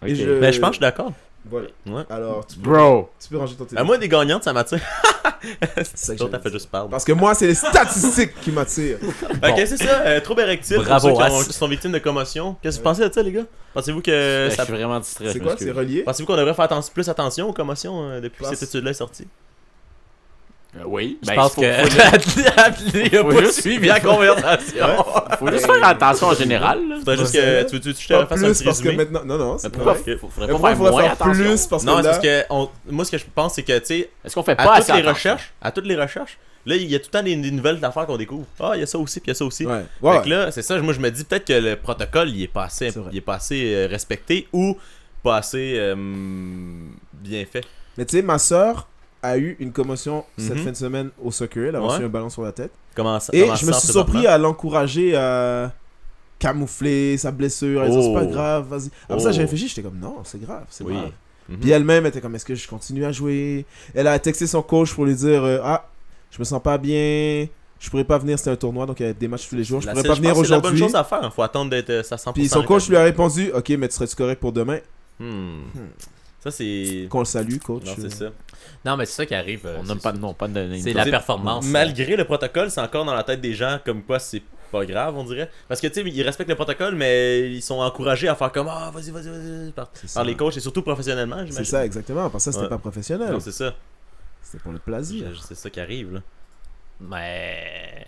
Ok. Et Mais je pense que je suis d'accord. Voilà. Ouais. Alors, tu peux Bro! ranger ton À téléphone. moi, des gagnantes, ça m'attire. ça que L'autre, j'allais elle fait juste perdre. Parce que moi, c'est les statistiques qui m'attirent. Ok, c'est ça. Trouble érectile pour Bravo, ceux As. qui sont victimes de commotion. Qu'est-ce que vous pensez de ça, les gars? Pensez-vous que Je ça... suis vraiment distrait. C'est je quoi? m'excuse. C'est relié? Pensez-vous qu'on devrait faire plus attention aux commotions depuis que Pense- cette étude-là est sortie? Oui. Je pense que Atli a faut pas juste- suivi la conversation. Faut juste faire attention en général, là. Faudrait juste Ouais, que c'est tu veux que je te Pas refasse un plus petit parce que résumé? maintenant... Non, non, Mais c'est pourquoi correct. faudrait Mais pas pourquoi il faire faudrait moins faire attention? plus parce que Non, c'est là... parce que moi, ce que je pense, c'est que, tu sais, Est-ce qu'on fait pas à assez toutes les recherches, là, il y a tout le temps des nouvelles affaires qu'on découvre. Ah, il y a ça aussi, puis il y a ça aussi. Ouais, Fait ouais. que là, c'est ça, moi je me dis peut-être que le protocole il est pas assez, C'est vrai. respecté ou pas assez bien fait. Mais tu sais, ma soeur a eu une commotion cette Mhm. fin de semaine au soccer. Elle a Ouais. reçu un ballon sur la tête. Comment ça Et comment je me ça suis sent surpris présentement? à l'encourager à camoufler sa blessure. Elle dit, Oh. c'est pas grave, vas-y. Après ça, Oh. j'ai réfléchi, j'étais comme, non, c'est grave, c'est Oui. grave. Mhm. Puis elle-même était comme, est-ce que je continue à jouer? Elle a texté son coach pour lui dire, ah, je me sens pas bien, je pourrais pas venir, c'était un tournoi, donc il y a des matchs tous les jours, je pourrais pas venir pense que c'est la bonne aujourd'hui. chose à faire, faut attendre d'être ça 100%. Puis son coach lui a répondu, ok, mais tu serais-tu correct pour demain? Ça c'est... Qu'on le salue, coach. Non, c'est ça. Non, mais c'est ça qui arrive. On nomme pas de nom, pas de name. C'est la C'est- performance. Malgré le protocole, c'est encore dans la tête des gens comme quoi c'est pas grave, on dirait. Parce que tu sais, ils respectent le protocole, mais ils sont encouragés à faire comme ah, vas-y, par ça. les coachs et surtout professionnellement, j'imagine. C'est ça, exactement. Parce que ça, c'était Ouais. pas professionnel. Non, c'est ça. C'était pour le plaisir. C'est ça qui arrive là. Mais.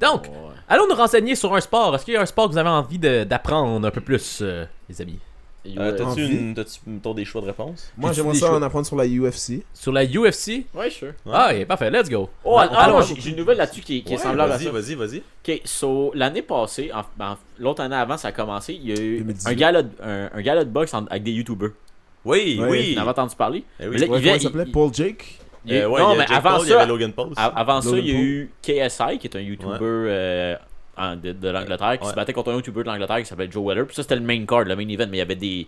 Donc, allons nous renseigner sur un sport. Est-ce qu'il y a un sport que vous avez envie d'apprendre un peu plus, les amis? T'as-tu envie? t'as des choix de réponse? Moi, J'ai-tu j'aimerais des ça choix? en apprendre sur la UFC. Sur la UFC? Ouais, sure. Ouais. Ah, ok, parfait, let's go. Oh, Allons- alors, allons- j'ai une nouvelle là-dessus qui est semblable à ça. Vas-y. Ok, so, l'année passée, l'autre année avant, ça a commencé, il y a eu 2018. un gala de boxe avec des YouTubers. Oui, Ouais. oui. Vous en avez entendu parler? Eh oui. Mais là, Ouais, il vient- comment il s'appelait? il- Paul Jake? il y a- Ouais, non, il y a mais Jake avant Paul, il y avait ça, Logan Paul aussi. avant ça, Logan il y a Paul. eu KSI, qui est un YouTuber de l'Angleterre, qui Ouais. se battait contre un YouTuber de l'Angleterre qui s'appelait Joe Weller. Puis ça, c'était le main card, le main event, mais il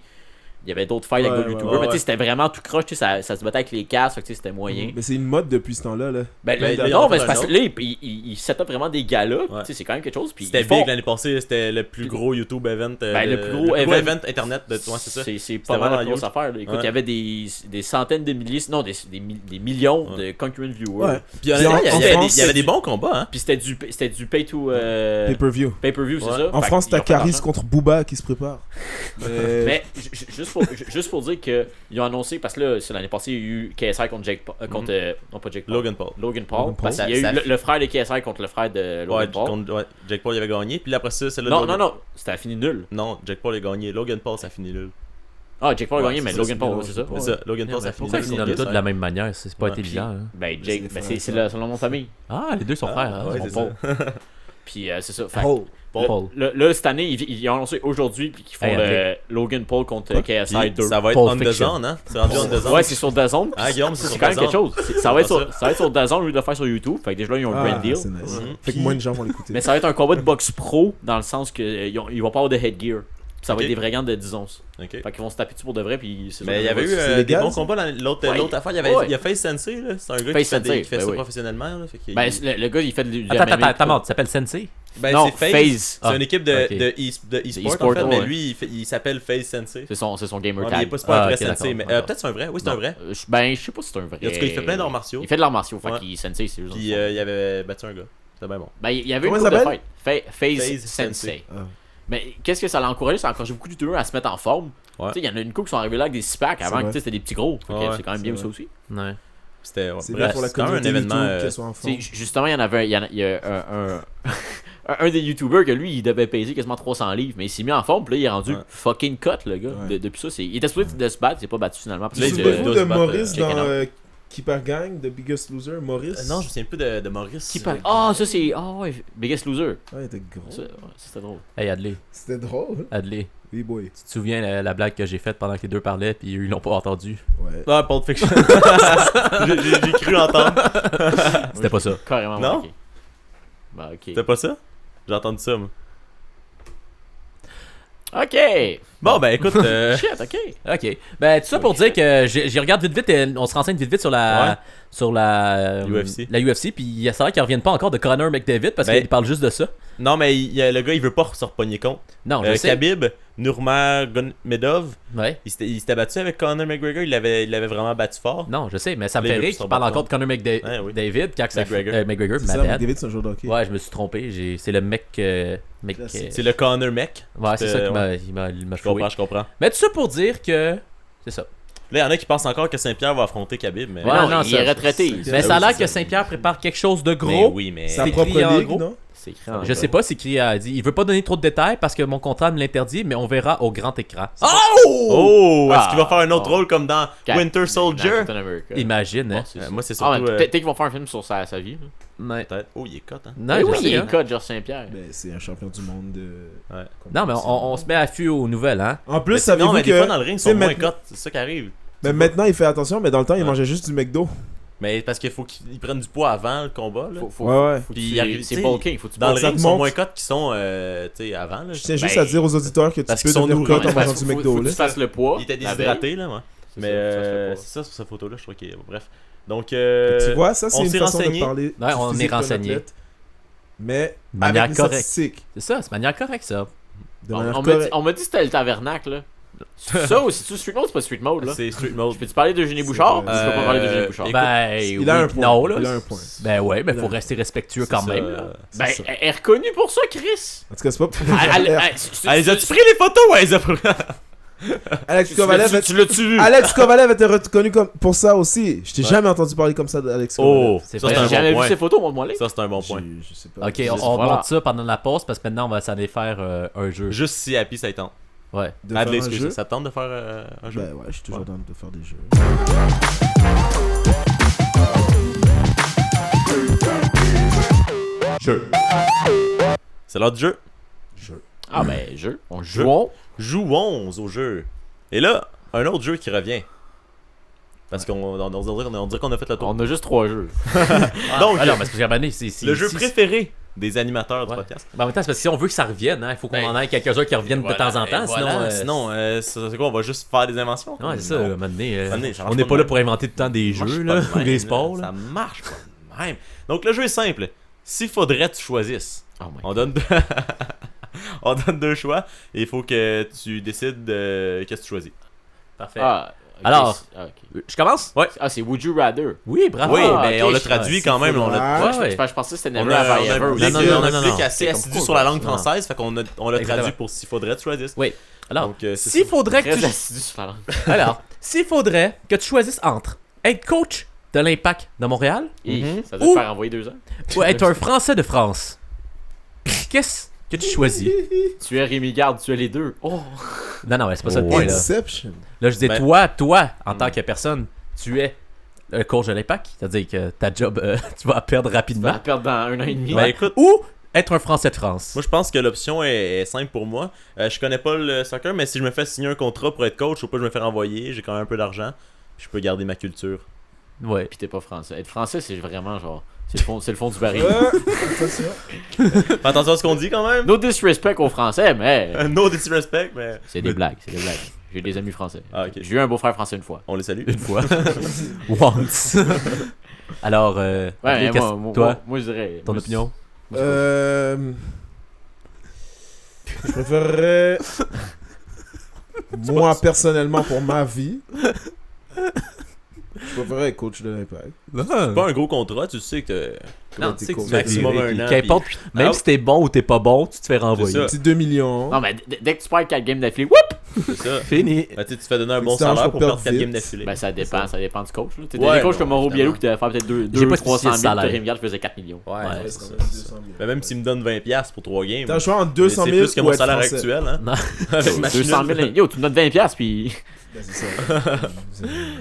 y avait d'autres fights avec Ouais, d'autres ouais, YouTubers. ouais, Mais tu sais, ouais. c'était vraiment tout croche, tu sais, ça se battait avec les casques, fait que tu sais, c'était moyen. Mais c'est une mode depuis ce temps-là. Là. Ben, Ben, là, là, ils non, en mais font c'est parce un que là, il set up vraiment des galas, Ouais. tu sais, c'est quand même quelque chose. Puis C'était ils font- big l'année passée, c'était le plus gros YouTube event. Ben, le plus gros event internet de toi, c'est ça. C'est C'était pas mal vraiment la grosse huge. affaire. Là. Écoute, Ouais. il y avait des centaines de milliers, sinon des millions de concurrent viewers. Ouais. Puis honnêtement, en il y avait France, il y avait des bons combats, hein. Puis c'était du pay to Pay-per-view. pay-per-view, c'est Ouais. ça. En Fait France, qu'ils ont t'as fait Caris l'argent. contre Booba qui se prépare. Mais juste pour dire qu'ils ont annoncé, parce que là, c'est l'année passée, il y a eu KSI contre Jake Paul. non, pas Jake Paul. Logan Paul. Logan Paul. Logan Paul. Parce qu'il y a Ça- eu le frère de KSI contre le frère de Logan Ouais, Paul. Jake Paul il avait gagné, puis après ça, c'est le Non, c'était fini nul. Non, Jake Paul a gagné. Logan Paul, ça finit nul. Ah, Jake Paul a Ouais, gagné, mais c'est Logan ça, Paul, c'est c'est ça. Logan C'est ça, Logan Paul, ça finit Pourquoi nul. ils nomment tous de la même manière? C'est pas Ouais. intelligent. hein. Ben, C'est Jake, des ben, frères, c'est le nom de famille. Ah, les deux sont frères. hein, ouais, ils c'est sont ça. bons. Puis c'est ça. Fait, Oh. Paul. Là, cette année, ils ont annoncé aujourd'hui qu'ils font Hey, le Logan Paul contre KSI Puis 2. ça va être Pulp on the Fiction. zone, hein? C'est rendu on the zone. Ouais, c'est sur DAZN. Ah, Guillaume, c'est C'est sur quand même DAZN. quelque chose. Ça va être sur DAZN au lieu de le faire sur YouTube. Fait que déjà, là, ils ont un brand deal. C'est nice. Mhm. Fait que moins de gens vont l'écouter. Mais ça va être un combat de boxe pro dans le sens qu'ils vont pas avoir de headgear. Ça va Ok. être des vrais gants de 10 onces. Ok. Fait qu'ils vont se taper dessus pour de vrai. Puis c'est Mais ça, il y avait eu C'est des légal, bons ça? combats dans l'autre Ouais. affaire. Ouais. Il y a Face Sensei, là. C'est un gars Face qui fait, Sensei, qui fait ben ça oui. professionnellement. Là, fait qu'il- Ben, le gars, il fait du Attends, mort, tu s'appelles Sensei? Ben, non, c'est FaZe. FaZe. C'est une équipe de ok. e-sport, e-sport, en fait, mais ouais. lui, il s'appelle FaZe Sensei. C'est son gamer Ouais, mais tag. il est pas un vrai ok, Sensei, d'accord, mais d'accord. peut-être c'est un vrai. Oui, c'est un vrai. Ben, je sais pas si c'est un vrai. En tout cas, il fait plein d'arts martiaux. Il fait de l'art martiaux. Fait Ouais. qu'il sensei, c'est juste. Puis il avait battu un gars. C'était bien bon. Ben, il y avait Comment une il couple de s'appelle? fight. FaZe FaZe Sensei. Sensei. Ah. Mais qu'est-ce que ça l'a encouragé? Ça a encouragé beaucoup de youtubeurs à se mettre en forme. Ouais. Tu sais, il y en a une couple qui sont arrivés là avec des 6-packs avant C'est que vrai. c'était des petits gros. Fait que Ouais, c'est quand même c'est bien vrai. ça aussi. Ouais. C'était. C'est Bref, bien pour la c'est quand même un communauté événement. YouTube qu'elle soit en forme. Justement, il y en avait il y a un des youtubers que lui, il devait peser quasiment 300 livres, mais il s'est mis en forme, puis là, il est rendu Ouais. fucking cut, le gars. Ouais. Depuis ça, il était supposé de se battre, il s'est pas battu finalement. Parce Là, que il c'est- doit Souvenez-vous se de battre, Maurice check it dans out. Keeper Gang, The Biggest Loser, Maurice. Non, je me souviens plus de Maurice. Ah, ça c'est. Ah ouais, Biggest Loser. Ouais, il était gros. Ça, ouais, c'était drôle. Hey, Adley. C'était drôle. Adley. Oui, boy. Tu te souviens la blague que j'ai faite pendant que les deux parlaient, puis ils l'ont pas entendu? Ouais. Ah, Pulp Fiction. J'ai cru entendre. C'était pas ça. Carrément Non? manqué. Bah, ok. C'était pas ça? J'ai entendu ça, moi. Ok! Bon, ben écoute. Shit, ok. Ok. Ben, tout ça pour dire que j'y regarde vite, on se renseigne vite sur la. Ouais. Sur la. UFC. La UFC, puis c'est vrai qu'ils reviennent pas encore de Conor McDavid parce Ben- qu'ils parlent juste de ça. Non, mais le gars, il veut pas se repogner compte. Non, je sais. Khabib, Nurmagomedov, Ouais. il s'était battu avec Conor McGregor, il l'avait vraiment battu fort. Non, je sais, mais ça me Les fait gars rire qui sont qu'ils parlent battus. encore de Conor Ouais, oui. McDavid quand ça McGregor. McGregor, C'est ma ça, bad. David, c'est un joueur de hockey. Ouais, je me suis trompé. C'est le mec. Classique. C'est le Conor mec. Ouais, c'est ça qui ouais. il m'a Je floué. comprends, je comprends. Mais tout ça pour dire que. C'est ça. Là, il y en a qui pensent encore que Saint-Pierre va affronter Khabib, mais. Ouais, non, non, il ça- est retraité. Mais ça a oui, l'air c'est que ça. Saint-Pierre prépare quelque chose de Mais gros. oui, mais. Sa c'est propre écrit en ligue, gros. non? C'est écrit en Je sais pas, c'est écrit à dit. Il veut pas donner trop de détails parce que mon contrat me l'interdit, mais on verra au grand écran. Oh! Est-ce qu'il va Ah, faire un autre oh. rôle comme dans Winter Soldier? Captain America. Imagine, hein. Bon, c'est ça. Moi, c'est Ah, surtout. mais peut-être qu'ils vont faire un film sur sa vie. là. Ouais. Peut-être. Oh, il est cut, hein. Non, Mais je oui, sais, il est hein. code, Georges Saint-Pierre. Ben, c'est un champion du monde de. Ouais. Non, mais on se met à fuir aux nouvelles, hein. En plus, Non, savez-vous mais que. des fois, dans le ring, ils tu sais, sont moins maintenant- cut. C'est ça qui arrive. Mais maintenant, il fait attention, mais dans le temps, il Ouais. mangeait juste du McDo. Mais parce qu'il faut qu'ils prennent du poids avant le combat, là. Faut, Ouais. faut Puis que il arrive- c'est tu sais, bulking, faut que tu Dans le ça ring, te ils sont montre- moins cut qu'ils sont, tu sais, avant, là. Je tiens Ben, juste à dire aux auditeurs que tu parce peux qu'ils sont devenir nourris. cut en Ouais, mangeant faut- du faut- McDo, faut que là. tu fasses le poids. Il était la déshydraté, là, ouais. C'est Mais ça, faut que tu fasses le poids. c'est ça sur cette photo-là, je trouve qu'il est. Bref. Donc, Tu vois, ça, c'est on une s'est façon renseigné. de parler. Ouais, du on est physique d'un renseigné. athlète, mais De manière avec les correcte. statistiques. C'est ça, c'est manière correcte, ça. De manière On m'a dit- correcte. on m'a dit que c'était le tabernacle, là. C'est ça ou c'est-tu Street Mode? C'est pas Street Mode, là. c'est Street Mode. Je peux-tu parler d'Eugénie Bouchard? vrai. Je peux pas parler d'Eugénie Bouchard. écoute, Ben, Il oui, a un puis point. non, là. Il a un point. Ben ouais, mais Il a faut un- rester respectueux C'est quand ça, même, là. Ben, C'est ça. elle est reconnue pour ça, Chris. En tout cas, c'est pas pour. Ah, les as-tu pris les photos? Ouais, les a pris. Alex Kovalev. Tu l'as-tu vu? Alex Kovalev était reconnu comme pour ça aussi. Je t'ai jamais entendu parler comme ça d'Alex Kovalev. Oh, C'est ça vrai, c'est un J'ai jamais bon vu ces point. photos, moi, Ça c'est un bon point. Je sais pas. Ok, C'est- on voilà. monte ça pendant la pause parce que maintenant on va s'en aller faire un jeu. Juste si Happy ça y tente. Ouais. De faire Adley, un excuse, jeu. ça te tente de faire un jeu? Ben ouais, je suis toujours dans de faire des jeux. C'est l'heure du jeu. Ah, ben, jeu. On joue. Jouons au jeu. Et là, un autre jeu qui revient. Parce qu'on dirait qu'on a fait le tour. On a juste 3 jeux. Donc, Alors, parce que j'ai abonné, c'est le jeu si- préféré des animateurs du Ouais. podcast. Ben, en même temps, c'est parce que si on veut que ça revienne, hein, il faut qu'on Ben, en ait quelques-uns qui reviennent de temps en temps. Sinon, c'est quoi, on va juste faire des inventions? Ouais, c'est ça, Non. là, maintenant, Maintenant, ça marche on n'est pas pas de là même. pour inventer tout le temps des Ça marche jeux, pas là, de ou même, des là. sports, là. Ça marche pas de même. Donc, le jeu est simple. S'il faudrait que tu choisisses, Oh my on donne on donne 2 choix et il faut que tu décides qu'est-ce que tu choisis. Parfait. Ah, ok, Alors, c'est- ah, ok. Je commence? Ah, c'est Would You Rather. Oui, bravo. Oui, Ah, mais ok, on l'a je- traduit ouais, quand même. c'est On l'a fou, ouais. Je pensais que c'était on Never a, Have I on a un Ever. public, Non, non, on a un non, public non. assez C'est assidu comme sur la langue non. française, fait qu'on l'a traduit Exactement. pour s'il faudrait que tu choisisses. Oui. Alors, Donc, c'est s'il ça. faudrait que Très tu... assidu sur la langue. Alors, s'il faudrait que tu choisisses entre être coach de l'Impact de Montréal Et Mhm. ça doit Ou- te faire envoyer 2 ans. ou être un Français de France, qu'est-ce que tu choisis? Tu es Rémi Garde, tu es les deux. Oh! Non, non, c'est pas ça le point, là. Inception. Là, je dis Ben- toi, en tant que personne, tu es le coach de l'Impact. C'est-à-dire que ta job, tu vas la perdre Tu vas rapidement. la perdre dans 1 an et demi. Ben, écoute, Ou Être un Français de France. Moi, je pense que l'option est simple pour moi. Je connais pas le soccer, mais si je me fais signer un contrat pour être coach, faut pas que je me fais renvoyer. J'ai quand même un peu d'argent. Je peux garder ma culture. Ouais. Pis t'es pas français. Être français, c'est vraiment genre. C'est le fond du baril. Attention. Fais attention à ce qu'on dit quand même. No disrespect aux Français, mais. No disrespect, mais. C'est des blagues, c'est des blagues. J'ai des amis français. Ah, ok. J'ai eu un beau-frère français une fois. On les salue. Une fois. Once. Alors, Ouais, André, mais moi, je dirais. ton opinion? Je préférerais, moi personnellement pour ma vie, je préférerais être coach de l'Impact. C'est pas un gros contrat, tu sais que Comment tu t'es sais que coach? c'est maximum un an. Qu'importe, puis- même Ah, si t'es bon ou t'es pas bon, tu te fais renvoyer. ça. Petit 2 millions. Non, mais dès que tu perds 4 games d'affilée, whoop! c'est ça. Fini. Ben, tu sais, tu te fais donner un Faut bon que tu t'arranges salaire pour pour perdre perdre 4 vite. games d'affilée. Ben, ça dépend du coach. Là. T'as Ouais, des coachs comme non, Mauro Biello évidemment. qui devait faire peut-être J'ai pas 300 000, spécifié le salaire. Thierry Miguel faisait 4 millions. Ouais, Ouais, c'est ça ça. va être 200 000. Ben, même s'il me donne 20$ pour 3 games. T'as le choix entre 200 c'est 000 plus que ou mon être salaire français. actuel, hein. Non. Avec ma 200 000, yo, tu me donnes 20$ puis. Ben, c'est ça.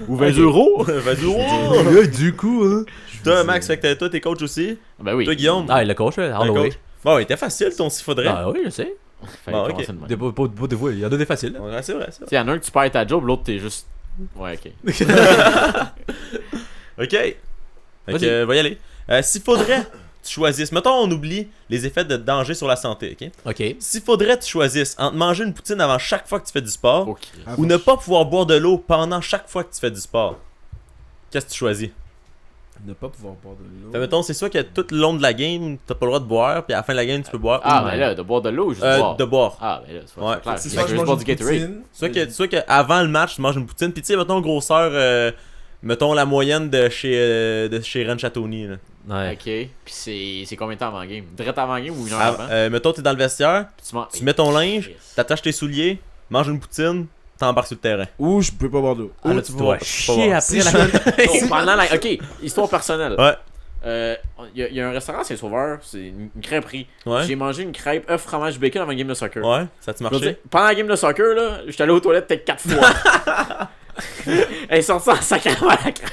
Ou 20 euros. Vas-y, oh! Du coup, hein. Toi, Max, fait que toi, t'es coach aussi. Ben oui. Toi, Guillaume. Ah, le coach, un Holloway. coach. Bon, il était facile ton s'il faudrait. Ah oui, je sais. Fallait Bon, ok. commencer de même. Pas de voix, il y en a des faciles. hein. Ouais, c'est vrai, c'est Tu sais, y'en a un que tu perds ta job, l'autre t'es juste. Ouais, ok. Ok. Fait Vas-y. que, va y aller. S'il faudrait, tu choisisses. Mettons, on oublie les effets de danger sur la santé, ok? Ok. S'il faudrait, tu choisisses entre manger une poutine avant chaque fois que tu fais du sport Ok. ou ne pas pouvoir boire de l'eau pendant chaque fois que tu fais du sport. Qu'est-ce que tu choisis? Ne pas pouvoir boire de l'eau. Fait, mettons, c'est soit que tout le long de la game, t'as pas le droit de boire, puis à la fin de la game, tu peux boire. Ah, ou- ben là, de boire de l'eau ou juste boire? de boire. Ah, ben là, c'est Ouais. pas clair. C'est Fait soit que je juste mange boire une du Gatorade. poutine. Soit que avant le match, tu manges une poutine, puis tu sais, mettons, grosseur, mettons la moyenne de chez Ren Chatoni. Là. Ouais. Ok. Puis c'est combien de temps avant la game? Direct avant la game ou une heure Ah, avant? mettons, t'es dans le vestiaire, Puis tu tu mets ton linge, Yes. t'attaches tes souliers, manges une poutine, t'embarques sur le terrain. Ou je peux pas boire d'eau. Ah, là, tu dois vas chier voir. après Si la... je Oh, pendant la... Ok, histoire personnelle. Ouais. Il y a un restaurant, c'est Sauveur, c'est une crêperie. Ouais. J'ai mangé une crêpe œuf fromage bacon avant une game de soccer. Ouais, ça te Je veux marché? dire, pendant la game de soccer, là, j'étais allé aux toilettes peut-être 4 fois. Elle est sortie en sacrament à la crêpe.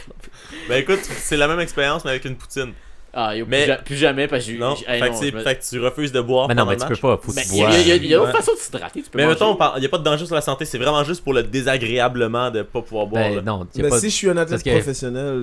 Ben écoute, c'est la même expérience, mais avec une poutine. Ah, yo, Mais- plus jamais parce que j'ai. Non, hey, fait, non, que c'est- je me- fait que tu refuses de boire Mais non, pendant mais le tu match. peux pas, faut que Mais tu il y a, bois. y a d'autres Ouais. façons de s'hydrater. Tu peux Mais manger. mettons, il n'y a pas de danger sur la santé, c'est vraiment juste pour le désagréablement de pas pouvoir boire. là. Ben non, y a Mais pas... si je suis un athlète parce que- professionnel,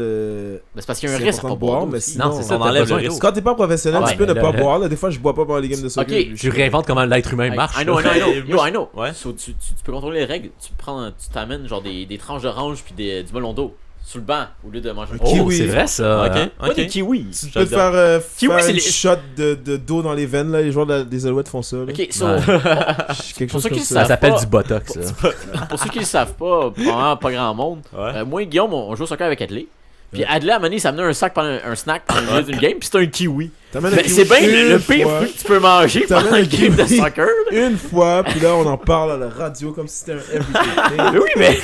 Mais c'est parce qu'il y a un c'est risque à important pas de boire, boire. mais aussi. sinon- Non, c'est ça, on t'as enlève besoin le d'eau. risque. quand t'es pas professionnel, Ouais, tu peux mais ne là, pas boire. Là. Des fois, je bois pas pendant les games de soccer. Ok, Je- Tu réinventes comment l'être humain marche. I know. là. Yo, I know. Ouais. So, tu peux contrôler les règles. Tu t'amènes genre des tranches d'orange puis du melon d'eau sur le banc au lieu de manger. Ok. Oh, Kiwi. c'est vrai ça. Ok, hein? Pas des ok. kiwis. Tu Je peux te te faire, Kiwi, faire c'est une les- shot d'eau dans les veines. Là. Les joueurs des Alouettes font ça. Là. Ok, so, Ouais. Quelque Pour chose ceux comme qui Ça savent s'appelle pas- du botox. ça. pour ceux qui le savent pas, probablement pas grand monde. Ouais. Moi et Guillaume, on joue au soccer avec Adley. Puis Adley, à un moment donné, il s'amenait un snack pendant le milieu d'une game, puis c'était un kiwi. T'amènes un Mais kiwi c'est bien le une pire fois. fruit que tu peux manger T'amènes pendant un une game de kiwi. soccer. là. Une fois, puis là, on en parle à la radio comme si c'était un everyday. Mais oui, mais.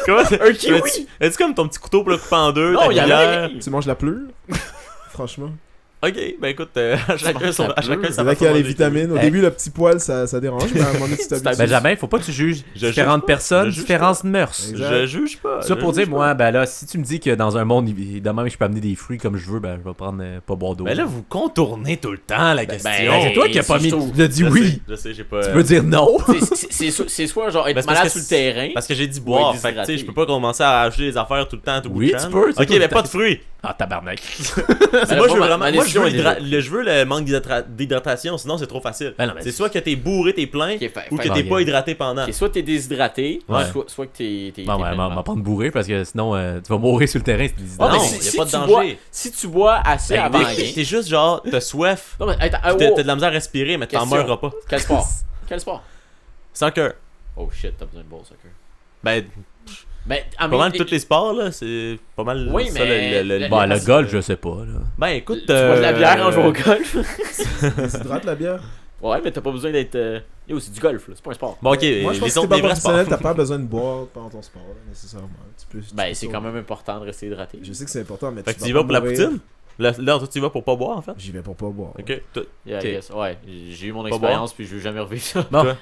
Comment un kiwi? Est-ce comme ton petit couteau pour le couper en deux? Non, ta il y avait cuillère? rien. Tu manges la pleure? Franchement. Ok, ben écoute, à chacun manges son. la À chacun pleure. sa C'est vrai façon qu'il y a de les manger. vitamines. Au Hey. début, le petit poil, ça dérange, mais à un moment donné, tu t'habitues. Benjamin, faut pas que tu juges Je différentes juge- personnes, je juge différentes mœurs. Exact. Je juge pas. Ça je pour dire, juge pas. moi, ben là, si tu me dis que dans un monde, de même, je peux amener des fruits comme je veux, ben je vais prendre pas boire d'eau. Mais là, vous contournez tout le temps la question. Ben, c'est toi qui as pas mis. surtout- Tu as dit Je oui. sais, Je sais, j'ai pas. Tu peux dire non. C'est soit genre être Ben, c'est malade parce sur que le terrain. Parce que j'ai dit boire, Ouais, fait que tu sais, déshydraté. je peux pas commencer à rajouter des affaires tout le temps, tout bout Oui, de champ. tu peux, c'est Ok, tout. mais pas de fruits. Ah, tabarnak. C'est moi, je veux vraiment. Moi, je décision veux, est déjà- je veux le manque d'hydratation, sinon c'est trop facile. Ben non, mais C'est soit que t'es bourré, t'es plein, Ok, fait- ou fait- que t'es Ok. pas hydraté pendant. Ok, soit t'es déshydraté, Ouais. soit que t'es. Bon, ben, m'en prendre bourré parce que sinon, tu vas mourir sur le terrain. C'est des Ah, mais Non, si, y a si pas de tu danger. bois, si tu bois assez Ben, avant la T'es game. t'es juste genre, t'as soif, Non, mais attends, pis t'as de la misère à respirer, mais t'en Question. meurs pas. Quel sport? Quel sport? Sans cœur. Oh shit, t'as besoin de boire au soccer. Ben, Ben, pas mal tous les sports, là, c'est pas mal Oui, ça mais Bon, le golf, je sais pas. Là. Ben écoute, Tu bois de la bière en jouant au golf? Déshydrate la bière. Ouais, mais t'as pas besoin d'être. Yo, c'est du golf, là, c'est pas un sport. Bon, ok, Moi, je les pense que si autres, t'es pas des vrais sports. professionnel, t'as pas besoin de boire pendant ton sport, là, nécessairement. Tu Ben, peux c'est quand même important de rester hydraté. Je sais que c'est important, mais Fait que tu tu y vas vas pour la pas mourir. poutine? Là, toi, tu y vas pour pas boire, en fait? J'y vais pour pas boire. Ok, toi, Yeah, Ok. yes. Ouais, j'ai eu mon Pas expérience puis je vais jamais revivre ça. Bon. Toi?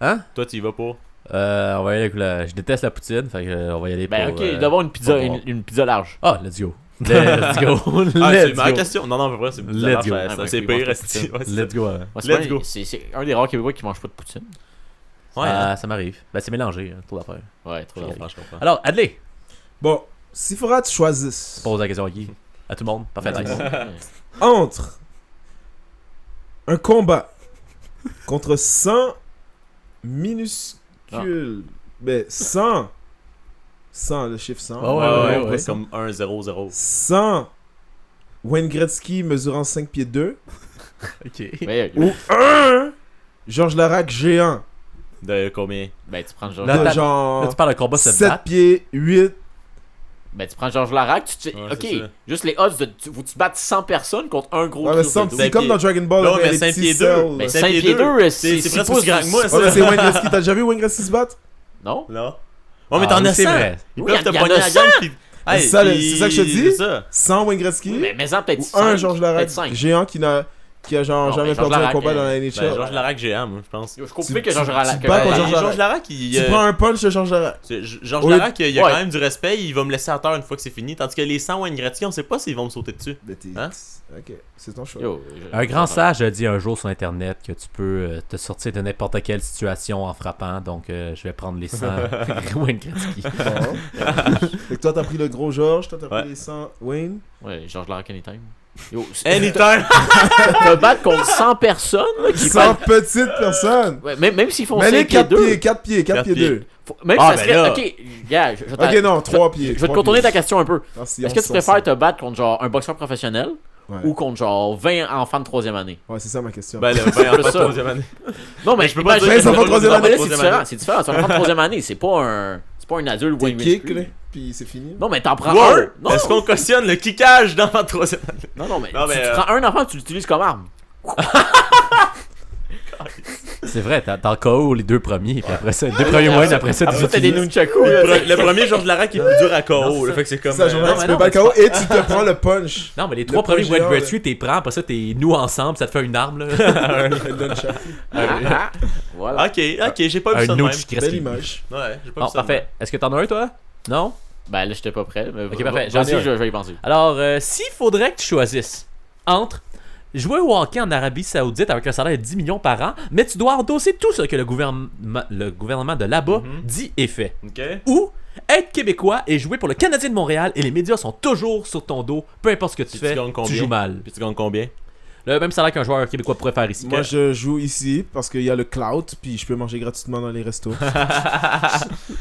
Hein? toi, tu y vas pour. On va y aller avec la... Je déteste la poutine, fait que on va y aller Ben, pour... ok, d'abord une pizza, pas boire. une pizza large. Ah, let's go. Let's go. Ah, c'est Let's ma go. question. Non, pour vrai, c'est Let's go. c'est Ouais, pire. ouais, esti. Ouais, c'est Let's go. Ouais, Let's go. C'est un des rares Québécois qui mange pas de poutine. Ouais, hein. Ça m'arrive. Ben, c'est mélangé, trop d'affaires. Ouais, trop Je drôle. comprends, je comprends. Alors, Adley, Bon, s'il faudra que tu choisisses pose la question à qui? À tout le monde. Parfait, nice. entre un combat contre 100 minuscules, mais 100, le chiffre 100, Ouais. Comme 1-0-0. 100 Wayne Gretzky mesurant 5 pieds 2 Ok. Mais, ou un Georges Larac géant De combien? ben, tu prends Georges Là, de Là, genre tu parles de combat se 7 battre. pieds 8. Ben, tu prends Georges Larac, tu te... Ouais, ok, c'est ça. juste les odds de. Faut que tu battes 100 personnes contre un gros Ouais, mais Chris 100, de dos. c'est comme dans Dragon Ball. Non, avec mais les 5 petits pieds cells. 2. Mais 5 5 pieds pieds 2, c'est c'est presque pas aussi grand que moi, Ouais, ça. mais c'est Wayne Gretzky. T'as déjà vu Wayne Gretzky se battre? Non? Là. Ouais, mais Ah, t'en oui, as c'est 100. vrai. Ils Oui, peuvent te il y en pogner a la 100. gang. Puis... C'est ça, c'est ça que je te dis. C'est ça. 100 Wayne Gretzky Mais en peut-être ou 5. un Georges Larac Peut-être 5. géant qui a genre Non, jamais mais Georges perdu un Larac, combat dans la Ben, NHL. Georges Larac géant, moi, je pense. Je comprends que Georges tu Larac. bats contre Georges Georges Larac, Tu prends un punch de Georges Larac. Georges Oui. Larac, il y a Ouais. quand même du respect, il va me laisser à terre une fois que c'est fini. Tandis que les 100 Wayne Gretzky, on sait pas s'ils vont me sauter dessus. Hein? Ok, c'est ton choix. Un grand sage a dit un jour sur Internet que tu peux te sortir de n'importe quelle situation en frappant, donc je vais prendre les 100 Wayne Gretzky. Bon. Fait que toi, t'as pris le gros Georges, toi, t'as Ouais. pris les 100 Wayne. Ouais, Georges Larac anytime. Yo, Anytime! te battre contre 100 personnes, là, qui 100 parlent- petites personnes. Ouais, même s'ils font Mais 5 les pieds 4 2. pieds, 4 pieds, 4 pieds 2. Même Ah, si ça ben serait. là. Ok, gars, je Ok, non, 3 pieds. Je vais te contourner ta question un peu. Merci, Est-ce que tu préfères te battre contre genre un boxeur professionnel Ouais. ou contre genre 20 enfants de 3e année? Ouais, c'est ça ma question. Ben, le 20 C'est en ça. 3ème année. Non, mais je peux pas imagine- dire que ça va troisième Non, mais là, année. c'est différent. C'est différent. C'est un enfant de 3e année. C'est pas un adulte T'es Wayne kick, Gretzky. là, puis c'est fini. Non, mais t'en prends Wow! un. Non, Est-ce qu'on cautionne le kickage dans la 3ème année? non, mais, Non, mais, tu prends un enfant, tu l'utilises comme arme. C'est vrai, t'as le KO les deux premiers, puis après ça, les deux premiers Wayne, après ça, Après, tu t'as des utilises. nunchakus. là. Le premier Georges Larac est plus dur à KO. Fait que c'est comme. C'est ça, genre, non, tu mais peux non, pas mais le KO et tu te prends le punch. Non, mais les Le trois premiers point Wayne géant, Gretzky, t'es prends, après ça, t'es nous ensemble, ça te fait une arme, là. Voilà. Ok, j'ai pas vu Un ça de même. Nooch Belle Gretzky. image. Ouais, j'ai pas Bon, vu ça de parfait. Est-ce que t'en as un, toi? Non? Ben là, j'étais pas prêt. Mais Ok, parfait. J'en ai Vas-y, un. je vais y penser. Alors, s'il faudrait que tu choisisses entre jouer au hockey en Arabie Saoudite avec un salaire de 10 millions par an, mais tu dois endosser tout ce que le gouvernement de là-bas dit et fait, même. Ok. ou être québécois et jouer pour le Canadien de Montréal et les médias sont toujours sur ton dos, peu importe ce que tu Puis fais, tu gagnes combien? tu joues mal. Puis tu gagnes combien? Le même salaire qu'un joueur québécois pourrait faire ici. Moi, je joue ici parce qu'il y a le clout, puis je peux manger gratuitement dans les restos.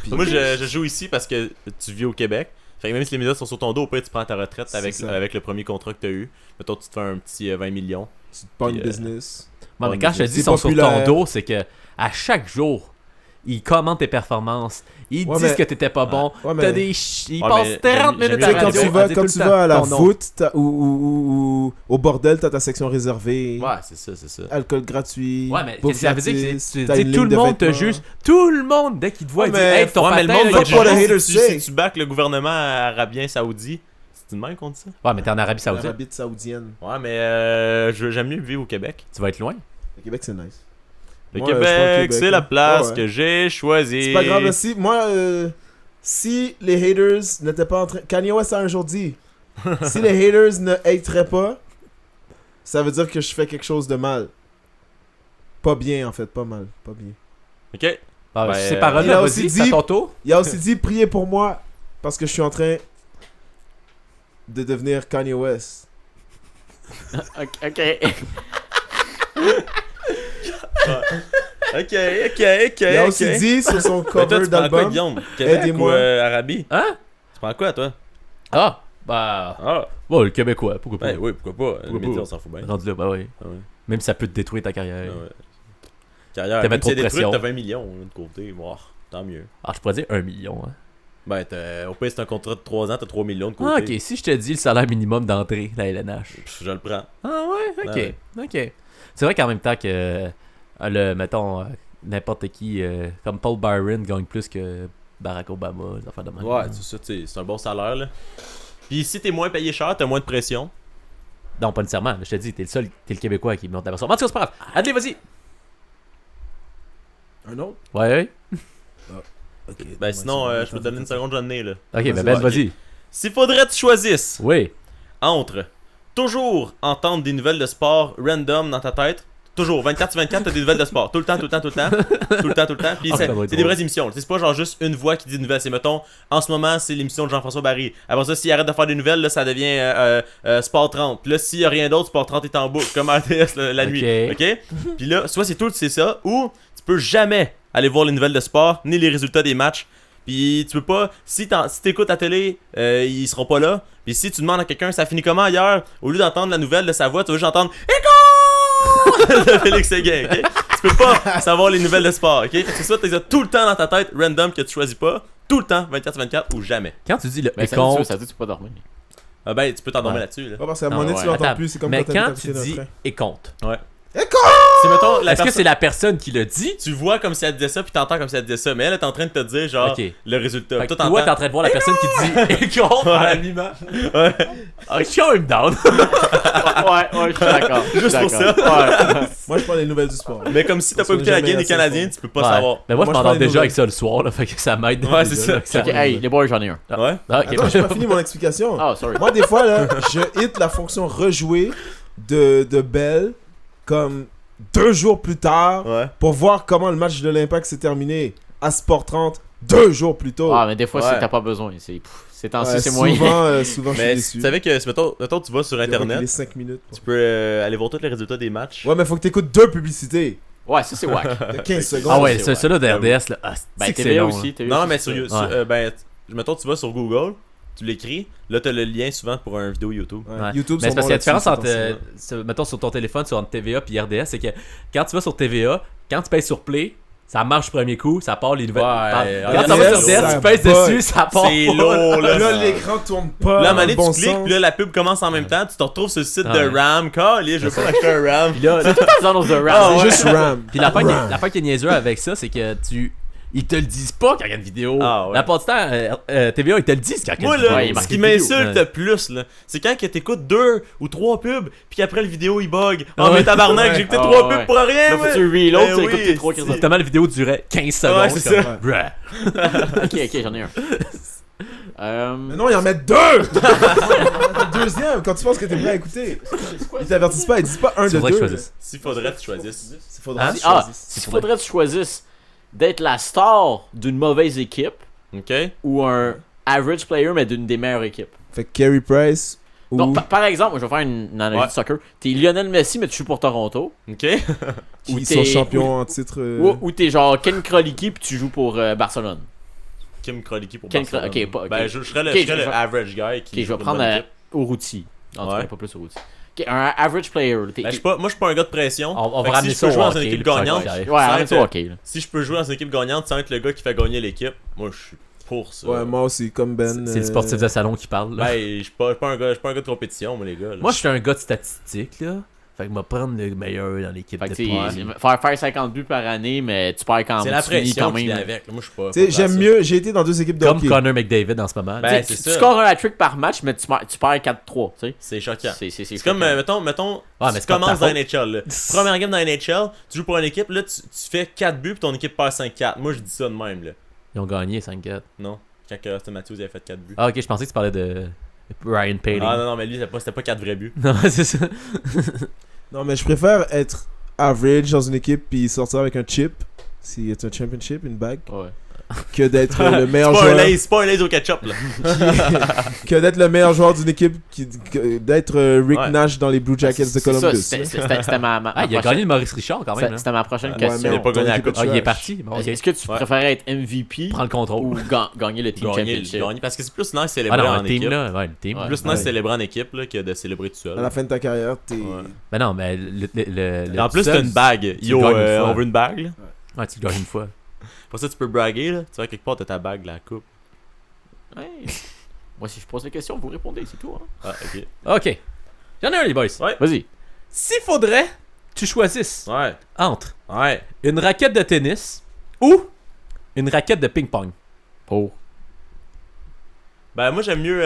Puis- Moi, je joue ici parce que tu vis au Québec. Fait que même si les médias sont sur ton dos, au pire, tu prends ta retraite C'est avec, ça. avec le premier contrat que tu as eu. Mettons, tu te fais un petit 20 millions. Tu te pognes Puis, business. Bon, mais quand je te dis C'est ils sont sur populaire. ton dos, c'est que à chaque jour, ils commentent tes performances, ils Ouais, disent mais- que t'étais pas bon, Ouais, mais- t'as des ils Ouais, passent mais 30 j'aime- minutes Tu à sais, la quand radio tu à vas, dire quand tout tu le temps vas à la ton nom. voûte ou au bordel, t'as ta section réservée. Ouais, c'est ça, c'est ça. Alcool gratuit. Ouais, mais bouffe ça veut dire que gratis, tu t'as dis une tout ligne le de monde te vêtements. juge, tout le monde dès qu'il te voit, Ouais, il dit mais hey, ton Ouais, mais le patin, monde là, va fuck il what the est haters si, say. si tu back le gouvernement arabien saoudi, c'est une main contre ça? Ouais, mais t'es en Arabie Saoudite, Arabie saoudienne. Ouais, mais j'aime mieux vivre au Québec. tu vas être loin. Le Québec, c'est nice. Le Moi, je suis Québec, pas au c'est la Québec, place ouais. que j'ai choisie. C'est pas grave aussi. Moi, si les haters n'étaient pas en train. Kanye West a un jour dit si les haters ne hateraient pas, ça veut dire que je fais quelque chose de mal. Pas bien, en fait, pas mal. Pas bien. Ok. Ah, Ben, ces paroles il a là, aussi vas-y, dit- c'est à ton tour. Il a aussi dit priez pour moi parce que je suis en train de devenir Kanye West. Ok. Ok. Il a aussi dit sur son Mais toi, cover tu prends quoi, d'album. Guillaume? Québec Aidez-moi. ou Arabie? Hein? Tu prends quoi, toi? Ah, bah, Ah, bon, le Québécois, pourquoi pas. ben oui, pourquoi pas? Pourquoi Les médias, pas? on s'en fout bien. Rendu là, bah oui. Ah ouais. Même si ça peut te détruire ta carrière. Ah ouais. Carrière, T'avais même trop si de c'est des trucs, pression. t'as 20 millions de côté. Wow, tant mieux. Ah, je pourrais dire 1 million. Hein. Ben, au pire, c'est un contrat de 3 ans, t'as 3 millions de côté. Ah, ok, si je te dis le salaire minimum d'entrée, la LNH. Pff, je le prends. Ah ouais, ok, Ouais. ok. C'est vrai qu'en même temps que, mettons, n'importe qui, comme Paul Byron gagne plus que Barack Obama, des affaires de même. Ouais, c'est ça, tu sais, c'est un bon salaire, là. Puis si t'es moins payé cher, t'as moins de pression. Non, pas nécessairement. Je te dis, t'es le Québécois qui monte la version. En tout cas, c'est pas grave. Adley, vas-y. Un autre? Ouais, ouais. Ok. Ben sinon, je peux te donner une seconde, j'en ai, là. Ok, Vas-y, ben Ben, ouais, vas-y. S'il faudrait que tu choisisses Oui. entre toujours entendre des nouvelles de sport random dans ta tête, toujours 24 sur 24 t'as des nouvelles de sport, tout le temps, tout le temps, tout le temps, tout le temps, tout le temps. Puis Ah, c'est ça doit être c'est des drôle. vraies émissions. C'est pas genre juste une voix qui dit des nouvelles. C'est mettons, en ce moment c'est l'émission de Jean-François Barry. Après ça, s'il arrête de faire des nouvelles, là ça devient Sport 30. Puis là, s'il y a rien d'autre, Sport 30 est en boucle, comme RTS la nuit. Ok. Puis là, soit c'est ça, ou tu peux jamais aller voir les nouvelles de sport ni les résultats des matchs. Puis tu peux pas, si t'écoutes la télé, ils seront pas là. Puis si tu demandes à quelqu'un ça finit comment hier, au lieu d'entendre la nouvelle de sa voix, tu vas juste entendre de Félix Séguin, ok? Tu peux pas savoir les nouvelles de sport, ok? Fait que c'est ça, t'as tout le temps dans ta tête, random, que tu choisis pas, tout le temps, 24/24 ou jamais. Quand tu dis le Ben, ça compte, dit que tu peux pas dormir. Ah ben, tu peux t'endormir Ouais. là-dessus, là. Ouais, parce qu'à un Non, moment donné, tu ouais, l'entends attends. plus, c'est comme mais quand quand t'habites à tu côté dis d'un train. et compte, C'est mettons, la est-ce que personne... c'est la personne qui le dit? Tu vois comme si elle disait ça, puis t'entends comme si elle disait ça, mais elle est en train de te dire, genre, Ok. le résultat. Fait que Toi, toi, t'es en train de voir la personne qui dit et compte en animant. Ouais. Ah, je suis quand même down. Ouais, je suis d'accord. Juste pour ça. Ouais. Moi, je prends les nouvelles du sport. Mais comme si t'as On pas se écouté met la jamais game des assez Canadiens, fort. tu peux pas Ouais. savoir. Mais moi, je Moi, je m'endors prends les déjà avec nouvelles. ça le soir, là, fait que ça m'aide. Ouais, déjà, c'est ça. là, que ça Ok, hey, les boys, j'en ai un. Ouais. Ah, ok, Attends, j'ai pas fini mon explication. Ah, sorry. Moi, des fois, là, je hit la fonction rejouer de Bell comme 2 jours plus tard Ouais. pour voir comment le match de l'Impact s'est terminé à Sport 30 2 jours plus tôt. Ah, mais des fois, Ouais. c'est t'as pas besoin. C'est temps-ci, Ouais, c'est moyen. souvent, je suis Mais déçu. tu savais que, mettons, tu vas sur Les internet, 5 minutes. tu peux aller voir tous les résultats des matchs. Ouais, mais faut que t'écoutes 2 publicités Ouais, ça, c'est wack. de 15 secondes. Ah ouais, c'est ceux-là de RDS, là. Ah, Ben, c'est que c'est TVA long, aussi. là. TVA Non, aussi, mais c'est sur, ça. Ouais. mettons, tu vas sur Google, tu l'écris, là, t'as le lien souvent pour une vidéo YouTube. Ouais, Ouais. YouTube, Mais c'est sont parce bons qu'il y a la différence là-dessus, entre, mettons, sur ton téléphone, sur TVA puis RDS, c'est que quand tu vas sur TVA, quand tu payes sur Play, ça marche du premier coup, ça part les nouvelles. Ouais, Quand tu vas sur RDS, RDS, tu pèses ça dessus, ça part. C'est pas. lourd, là. Là, l'écran tourne pas. Là, à un dans moment le donné, bon tu cliques, sens. puis là, la pub commence en même temps, tu te retrouves sur le site Ouais. de RAM. Calé, je veux pas acheter un RAM. Puis là, Les annonces de rap. C'est ouais. juste RAM. puis l'affaire qui est niaiseux avec ça, c'est que ils te le disent pas quand il y a une vidéo. Ah ouais. La plupart du temps, TVA, ils te le disent quand il y a Moi, une vidéo. là, Ouais, il est ce marqué qui vidéo. m'insulte Ouais. le plus, là, c'est quand que t'écoutes 2 ou 3 pubs, puis qu'après le vidéo il bug. Ah Oh, mais ouais. tabarnak, Ouais. j'ai écouté Ah 3 ouais. pubs pour rien, Là, faut ouais. que tu reload, Ben tu écoutes oui, tes 3 c'est- Justement, la vidéo durait 15 secondes. Ouais, c'est comme, ça. bruh. Ok, j'en ai un. Mais non, ils en mettent 2 Deuxième, quand tu penses que t'es prêt à écouter. Ils t'avertissent pas, ils disent pas 1 de Faudrait que 2. je choisisse. S'il faudrait que tu choisisses. Il faudra Hein? que tu Ah, choisisses. s'il faudrait que tu choisisses d'être la star d'une mauvaise équipe Ok? ou un average player, mais d'une des meilleures équipes. Fait que Carey Price ou... Donc, par exemple, je vais faire une analyse Ouais. de soccer. T'es Lionel Messi, mais tu joues pour Toronto. Ok? qui ou sont t'es- champions en titre. Ou t'es genre Ken Krolicki, puis tu joues pour Barcelone. Kim Krolicki pour Ken Barcelone. Ok, pas- ok. Ben, je serais le, Ok, je serais je le vais- average guy qui Ok, je joue vais pour une prendre bonne équipe. Urruti. En tout Ouais. cas, pas plus Urruti. Ok, un average player. là, t'es- Ben, moi, je suis pas un gars de pression. On Fait va que ramener si je ça peux au jouer dans hockey, une équipe là, ça gagnante, va être Ouais, sans arrête être- ça, ok. Là. si je peux jouer dans une équipe gagnante sans être le gars qui fait gagner l'équipe, moi, je suis pour ça. Ouais, moi aussi, comme Ben. C'est le sportif de salon qui parle. Là. Ben, je suis pas un gars de compétition, moi, les gars. là. Moi, je suis un gars de statistiques, là. Fait que je vais prendre le meilleur dans l'équipe Fait que de t'sais, points. faire 50 buts par année, mais tu perds quand même. c'est la tu finis pression quand qui même. vient avec. là. Moi, je suis pas. Tu sais, pas j'aime ça. mieux. J'ai été dans 2 équipes de Comme hockey. Connor McDavid en ce moment. Ben, Tu c'est ça. scores un hat-trick par match, mais tu perds 4-3. tu sais. C'est choquant. C'est C'est comme, mettons, Ouais, mais tu c'est pas de commences ta dans la NHL. Là. Première game dans la NHL, tu joues pour une équipe, là, tu fais 4 buts, puis ton équipe perd 5-4. Moi, je dis ça de même, là. Ils ont gagné 5-4. Non, quand Austin Matthews avait fait 4 buts. Ah, ok, je pensais que tu parlais de Ryan Paley. Ah non, mais lui, c'était pas 4 vrais buts. Non, c'est ça. Non, mais je préfère être average dans une équipe puis sortir avec un chip, s'il y a un championship, une bague, Ouais. que d'être le C'est meilleur pas, joueur. c'est pas un laze au ketchup, là. Que d'être le meilleur joueur d'une équipe, d'être Rick Ouais. Nash dans les Blue Jackets de C'est ça, Columbus. c'était ma Ah, il a gagné le Maurice Richard quand même. hein. C'était ma prochaine Ouais, question. mais Il a pas ton gagné la équipe coupe. est Ah, il est trash. parti. Bon, ok. Est-ce que tu Ouais. préférais être MVP Prends le contrôle. ou gagner le team championship? Gagner, parce que c'est plus nice de Ah célébrer non, en le team équipe. là. Ouais, le team. Ouais. Plus nice de célébrer en équipe là, que de célébrer tout seul. À la fin de ta carrière, t'es. Ouais. Ben non, mais le En plus, seul, t'as une bague. tu Yo, gagnes une fois. on veut une bague, là. Ouais, tu le gagnes une fois. Pour ça, tu peux braguer, là. Tu vois, quelque part, t'as ta bague, la coupe. Ouais. Moi, si je pose la question, vous répondez, c'est tout. Hein? Ah, ok. Ok. J'en ai un, les boys. Ouais. Vas-y. S'il faudrait, tu choisisses Ouais. entre Ouais. une raquette de tennis ou une raquette de ping-pong. Pour. Ben, moi, j'aime mieux.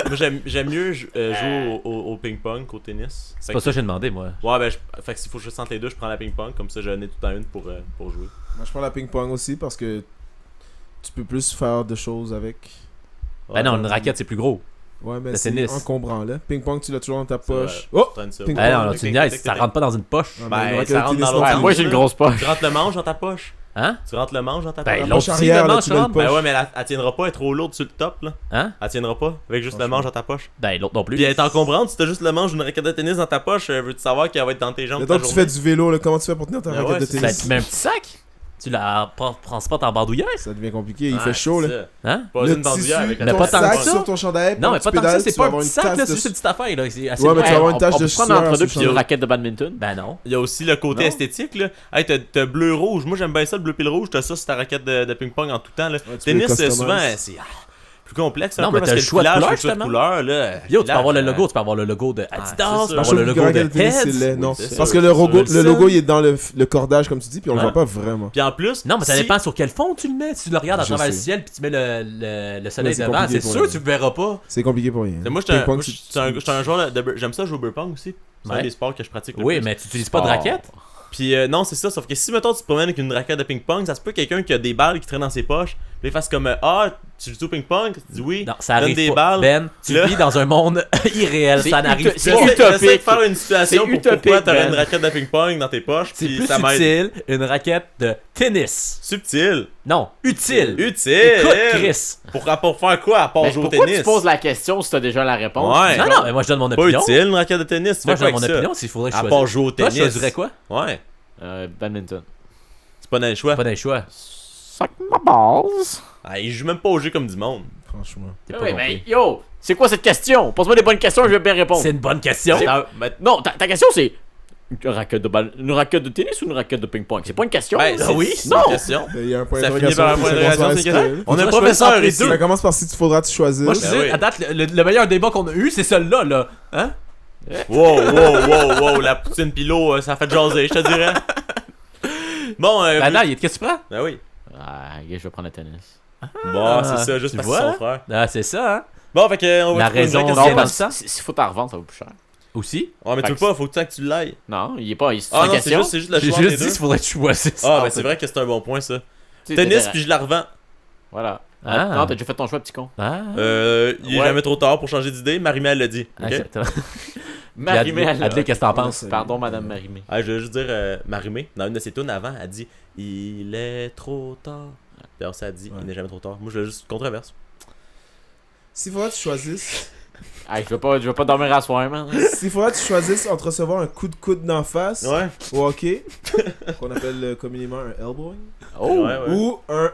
Moi, j'aime mieux jouer au ping-pong qu'au tennis. C'est pas ça que j'ai demandé, moi. Ouais, ben, fait que s'il faut que je sente les deux, je prends la ping-pong. Comme ça, j'en ai tout en une pour jouer. Moi, je prends la ping-pong aussi parce que tu peux plus faire de choses avec. Ben non, une raquette, c'est plus gros. Ouais, mais Le c'est tennis. encombrant là. Ping-pong, tu l'as toujours dans ta C'est vrai. poche. Oh! Traîne ça. Ping- Ben non, Tic, tu niaises, ça rentre pas dans une poche. Ah, mais Ben, une raquette ça de rentre tennis dans non l'autre plus. Moi, j'ai une grosse poche. Tu rentres le manche dans ta poche. Hein? Tu rentres le manche dans ta Ben, poche. l'autre poche aussi, arrière, le là, manche tu mets le rentre. poche. Ben ouais, mais elle tiendra pas, elle est trop lourde sur le top, là. Hein? Elle tiendra pas, avec juste le manche dans ta poche. Ben, l'autre non plus. Puis elle est encombrante, si t'as juste le manche d'une raquette de tennis dans ta poche, veux-tu savoir qu'elle va être dans tes jambes Mettons toute que la tu fais journée? du vélo, là, comment tu fais pour tenir ta Ben raquette ouais, de c'est Ben, tennis? tu mets un petit sac. Tu la transportes en bandoulière. Ça devient compliqué, il Ouais, fait chaud c'est là. ça. Hein? Pas Le une bandoulière avec Mais ton pas tant sac que ça. sur ton chandail, Non, mais pas tant que ça, c'est tu pas vas un avoir petit une sac, tasse là, de- c'est juste une petite affaire, là. C'est assez Ouais, mais tu vas avoir une On tache peut de prendre sueur entre deux sur puis le une raquette de badminton. Ben non. Il y a aussi le côté Non. esthétique là. Hey, t'as bleu-rouge. Moi j'aime bien ça, le bleu pis le rouge. T'as ça sur ta raquette de ping-pong en tout temps. Là. Ouais, tu peux Tennis, le customize. souvent, c'est plus complexe. Non, un mais peu t'as parce le que choix de filage, couleurs, faut que ce soit de justement. couleur, là. Yo, tu peux avoir le Filage, logo, tu peux avoir le logo de Adidas, c'est tu peux sûr. avoir Je le trouve logo que de raquette de tennis, c'est Heads. laid, non. c'est Parce sûr, que le logo, c'est le ça. logo il est dans le cordage comme tu dis, puis on le Ouais. voit pas vraiment. Puis en plus, Non, mais ça si- dépend sur quel fond tu le mets. Si tu le regardes à Je travers le sais. ciel puis tu mets le soleil Ouais, c'est devant, compliqué c'est pour sûr rien. que tu le verras pas. C'est compliqué pour rien. Moi, j'étais Ping-pong, un joueur de. J'aime ça jouer au beer pong aussi. C'est un Ouais. des sports que je pratique le Oui, plus. mais tu utilises pas de Oh. raquette. Puis non, c'est ça. Sauf que si, mettons, tu te promènes avec une raquette de ping-pong, ça se peut quelqu'un qui a des balles qui traînent dans ses poches. Puis il fasse comme Ah, tu joues au ping-pong? Tu dis oui. Non, ça donne arrive des pas. balles. Ben, tu Là- vis dans un monde irréel, C'est ça n'arrive c'est pas. utopique. J'essaie de faire une situation C'est pour pourquoi utopique, t'aurais Ben. une raquette de ping-pong dans tes poches. C'est Puis plus ça m'aide. utile une raquette de tennis. Subtil. Non, utile. Utile. Écoute, Chris. Pour faire quoi à part Mais jouer au pourquoi tennis? tu poses la question si t'as déjà la réponse? Ouais. Non, non, mais moi je donne mon Pas opinion. utile, une raquette de tennis. Tu Moi fais je quoi donne avec mon ça? opinion s'il faudrait que je À choisisse. part jouer au Toi, tennis. je choisirais quoi? Ouais. Badminton. C'est pas dans les choix. Pas d'un choix. Suck my balls. Ah, il joue même pas au jeu comme du monde. Franchement. T'es pas Ouais, compris. mais yo, c'est quoi cette question? Pose-moi des bonnes questions, je vais bien répondre. C'est une bonne question. Non, ta question c'est une raquette de tennis ou une raquette de ping-pong? C'est pas une question. Ben, là. c'est oui, c'est Non. une question. Il y a un point Ça finit d'interrogation. par un point ça d'interrogation, commence c'est par question. S. On a un Faudrait professeur choisir ici. Ça commence par si tu faudra que tu choisisses. Moi je dis, oui. à date, le meilleur débat qu'on a eu, c'est celui-là, là. Hein? Wow, la poutine pilo, ça fait jaser, je te dirais. Bon, Ben là, qu'est-ce que tu prends? ben oui. Ah, gars, je vais prendre le tennis. Bon, c'est ça, juste tu parce vois? que c'est son frère. Ah, c'est ça, hein? Bon, fait que on va La trouver une vraie raison question. vient Non, dans parce le que sang. s'il faut t'en revendre, ça va plus cher. Aussi? Ouais, mais tu Fait peux que pas, faut que tu l'ailles. Non, il est pas. C'est Ah une non, question. c'est juste le J'ai choix entre juste les dit deux. qu'il faudrait que tu choisisses. Ah, ben c'est vrai que c'est un bon point, ça. Tu sais, Tennis, t'as- puis je la revends. Voilà. Ah. Non, t'as déjà fait ton choix, petit con. Ah. Il est Ouais. jamais trop tard pour changer d'idée. Marie-Mé, elle l'a dit. Ah, Ok? exactement. Marimé, elle a- Adlé, qu'est-ce que t'en penses? Pardon, madame Marimé. Ah, je veux juste dire, Marie-Mé, dans une de ses tunes avant, elle dit Il est trop tard. D'ailleurs, ça dit Il n'est jamais trop tard. Moi, je veux juste controverse. S'il faudra que tu choisisses. Ah, je veux pas dormir à soir, man. S'il faudra que tu choisisses entre recevoir un coup de coude d'en face Ouais. au hockey, qu'on appelle communément un elbowing, Oh! Ouais. ou un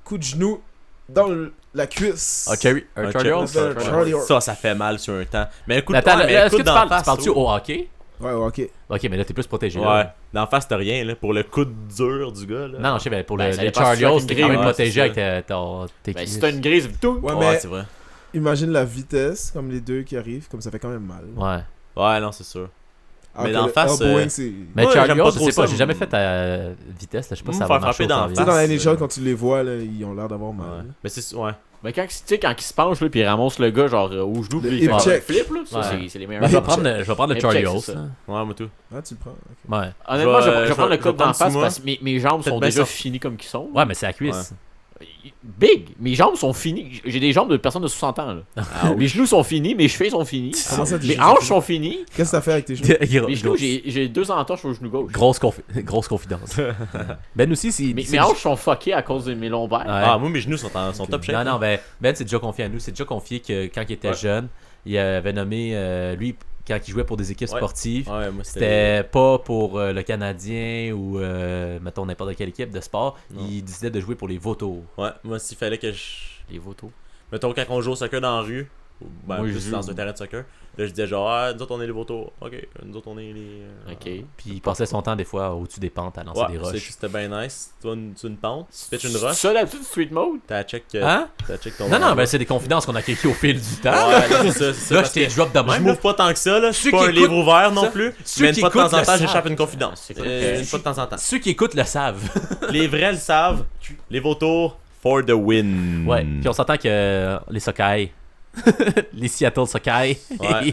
coup de genou dans la cuisse. Ah, Charlie Un Charlie On Horse? appelle Charlie Horse. Ça fait mal sur un temps. Mais un coup de Attends, mais là, un est-ce coup que tu d'en parles, face, tu parles-tu oh. au hockey? Ouais, au hockey. Ok, mais là, t'es plus protégé. Ouais. Là. D'en face, t'as rien, là, pour le coup de dur du gars, là. Non, non, je sais, mais pour Ben, le ça les dépend si Charlie tu as Horse, une t'es grille, quand même ouais, protégé c'est avec tes Ben, si cuisses. t'as une grise, tout. Ouais, Ouais, mais c'est vrai. imagine la vitesse, comme les deux qui arrivent, comme ça fait quand même mal. Ouais. Ouais, non, c'est sûr. Alors Mais que d'en le face, elbowing, c'est... Mais Ouais, Charlie j'aime pas Horse, je trop sais pas, ça, j'ai jamais moi. fait à vitesse, là, je sais pas si ça Faire va marcher frapper autant dans vite. Tu sais, dans la face, NHL, quand tu les vois, là, ils ont l'air d'avoir mal. Ouais. là. Mais c'est. Ouais. Mais quand, tu sais, quand il se penche, là, puis il ramasse le gars, genre, au genou, Le puis il hip fait check. un flip, là, ça, Ouais. c'est les meilleurs. Ben, je vais Hip prendre le Hip Charlie check, Horse. c'est ça. là. Ouais, moi tout. Ah, tu le prends. ok. Ouais. Honnêtement, je vais je prendre vais- le je vais code d'en prendre face Suma. parce que mes jambes Peut-être sont bien déjà ça. finies comme qu'ils sont. Ouais, mais c'est à cuisse. Big! Mes jambes sont finies. J'ai des jambes de personnes de 60 ans, là. Mes genoux sont finis, mes chevilles sont finis. Comment ça, tes Mes genoux hanches sont sont finies. Qu'est-ce que t'as fait avec tes genoux? Mes genoux, j'ai 2 entorches au genou gauche. Grosse confidence. Ben aussi, c'est. Mes hanches sont fuckées à cause de mes lombaires. Ouais. Ah, moi, mes genoux sont top shape. Non, non, Ben c'est déjà confié à nous. C'est déjà confié que quand il était Ouais. jeune, il avait nommé, lui, quand il jouait pour des équipes Ouais. sportives, Ouais, moi, c'était pas pour le Canadien ou, mettons, n'importe quelle équipe de sport. Non. Il décidait de jouer pour les vautours. Ouais, moi, s'il fallait que je. Les vautours. Mettons, quand on joue au soccer dans la rue, ou ben, Moi, je plus joue. dans un terrain de soccer, là, je disais genre, ah, nous autres, on est les vautours. Ok, nous autres, on est les. Ok. Puis il passait son temps, des fois, au-dessus des pentes à lancer Ouais, des c'est- roches. c'était bien nice. Toi, tu une pente, tu pitches une roche, Ça, là-dessus, street mode? t'as check, Hein? t'as check ton. Non, ben c'est des confidences qu'on a acquis au fil du temps. Ouais, non, c'est ça, c'est ça. Là, parce je t'ai que drop de je même. m'ouvre pas tant que ça, là. Je suis Ceux pas qui un livre écoutent ouvert non ça, plus. ceux Mais qui une fois de temps écoutent en le temps, savent. j'échappe une confidence. C'est correct. Une fois de temps en temps. Ceux qui écoutent le savent. Les vrais le savent. Les vautours, for the win. Ouais. Puis on s'entend que les Sockeye, les Seattle Sockeye.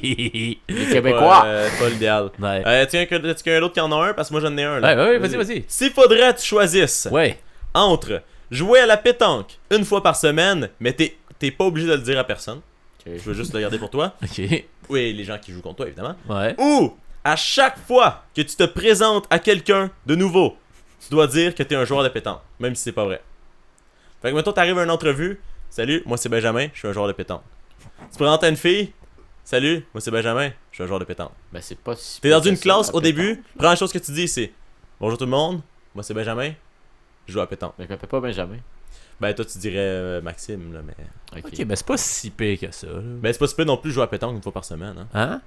Les Québécois. Pas l'idéal. Ouais. Tiens, est-ce qu'il y a un autre qui en a un? Parce que moi, j'en ai un, là. Ouais, vas-y. S'il faudrait que tu choisisses Ouais. entre Jouer à la pétanque une fois par semaine, mais t'es pas obligé de le dire à personne. Je veux juste le garder pour toi. Ok. Oui, les gens qui jouent contre toi, évidemment. Ouais. Ou, à chaque fois que tu te présentes à quelqu'un de nouveau, tu dois dire que t'es un joueur de pétanque, même si c'est pas vrai. Fait que mettons, t'arrives à une entrevue. Salut, moi c'est Benjamin, je suis un joueur de pétanque. Tu présentes à une fille. Salut, moi c'est Benjamin, je suis un joueur de pétanque. Ben, c'est pas si. T'es dans pire une que ça, classe la au pétanque. début, première chose que tu dis c'est bonjour tout le monde, moi c'est Benjamin, je joue à pétanque. Mais je m'appelle pas Benjamin. Ben toi tu dirais Maxime là, mais. Ok, ben c'est pas si pire que ça. Là. Ben c'est pas super non plus jouer à pétanque une fois par semaine. Hein? Hein?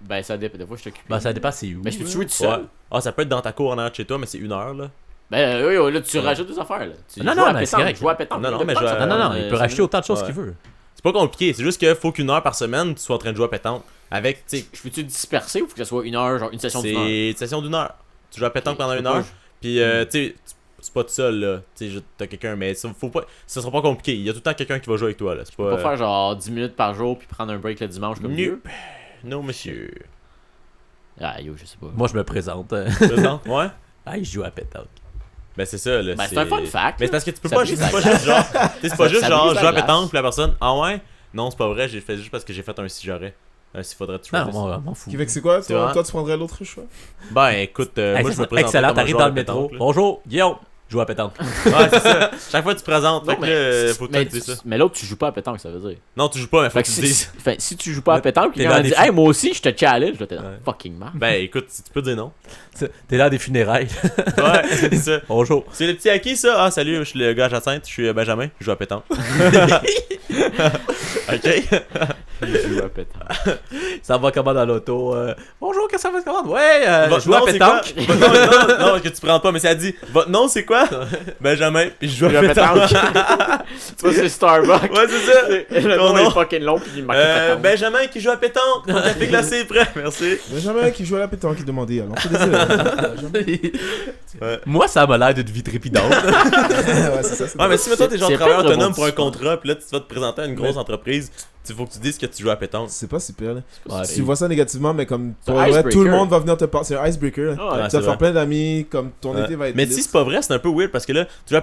Ben, ça dépend. Des fois, je suis occupé. Ben ça dépend c'est où. Mais je peux là. jouer tout seul. Ouais. Ah ça peut être dans ta cour en arrière de chez toi, mais c'est 1 heure là. Ben, oui, là, tu rajoutes des affaires, là. Tu Non, joues non, à mais c'est pétanque, correct. jouer à pétanque. Non, non, Le mais pétanque, je- ça Non, non, prend, il peut ça- racheter autant de choses Ouais. qu'il veut. C'est pas compliqué, c'est juste qu'il faut qu'1 heure par semaine tu sois en train de jouer à pétanque. Avec, tu sais, Je peux-tu disperser ou faut que ça soit 1 heure, genre une session d'une heure? c'est une session d'1 heure. Tu joues à pétanque Ok, pendant je 1 peux heure. pas- Puis, tu sais, c'est pas tout seul là. Tu sais, t'as quelqu'un, mais ça, faut pas, ça sera pas compliqué. Il y a tout le temps quelqu'un qui va jouer avec toi là. C'est Tu peux pas. pas faire genre 10 minutes par jour puis prendre un break le dimanche comme mieux. Nope. Non, monsieur. Ah, yo, je sais pas. Moi je me présente. Présent? Ouais? Ah, je joue à pétanque. Ben, c'est ça là. Ben, c'est un fun fact. Mais c'est parce que tu peux Ça pas brise juste, la c'est pas glace. juste genre. Tu sais, c'est pas juste Ça genre brise la jouer à glace. pétanque puis la personne. Ah ouais? Non, c'est pas vrai, j'ai fait juste parce que j'ai fait un si j'aurais. Un si faudrait tu Non, moi m'en fous. Qui fait que c'est quoi C'est vrai? toi tu prendrais l'autre choix? Ben, écoute, Hey, moi ça, je me c'est présente. excellent, comme un t'arrives joueur dans de le métro. pétanque, là. Bonjour, Guillaume. Je joue à pétanque. Ouais, c'est ça. Chaque fois que tu présentes, Non, fait que mais, là, faut mais, te dire ça. mais l'autre, tu joues pas à pétanque, ça veut dire. Non, tu joues pas, mais faut Fait que que tu dises. si tu joues pas à pétanque, T'es quelqu'un dans dit des hey, moi aussi, je te challenge, là, t'es dans Ouais. fucking marre. Ben, écoute, tu peux dire non. T'es là à des funérailles. Ouais, c'est ça. Bonjour. C'est le petit à qui ça? Ah, salut, je suis le gars à Jacinthe, je suis Benjamin, je joue à pétanque. Ok? Je joue à pétanque. Ça va comment dans l'auto? Bonjour, qu'est-ce que ça va comment? Ouais, je Votre joue à nom, c'est quoi? pétanque. Votre nom, non, parce que tu prends pas, mais ça dit votre nom c'est quoi? Benjamin, puis je joue à pétanque. Tu vois, c'est Starbucks. Ouais, c'est ça. Le Ton nom nom? est fucking long, puis il marque pétanque. Benjamin qui joue à pétanque. Mon café glacé est prêt, merci. Benjamin qui joue à la pétanque qui demandait alors. C'est désolé. Moi, ça m'a l'air d'une vie trépidante. Ouais, c'est ça. Ouais, mais si maintenant t'es genre c'est travailleur pas de autonome pour un rebondissement. contrat, puis là tu vas te présenter à une grosse entreprise, il faut que tu dises que tu joues à pétanque. C'est pas super là. Ouais, Tu vois ça négativement, mais comme C'est pour un vrai, tout le icebreaker. monde va venir te parler. C'est un icebreaker. Là. Ah, ouais, Tu vas c'est faire vrai. plein d'amis, comme ton Ouais. été va être. Mais lit. si c'est pas vrai, c'est un peu weird parce que là, tu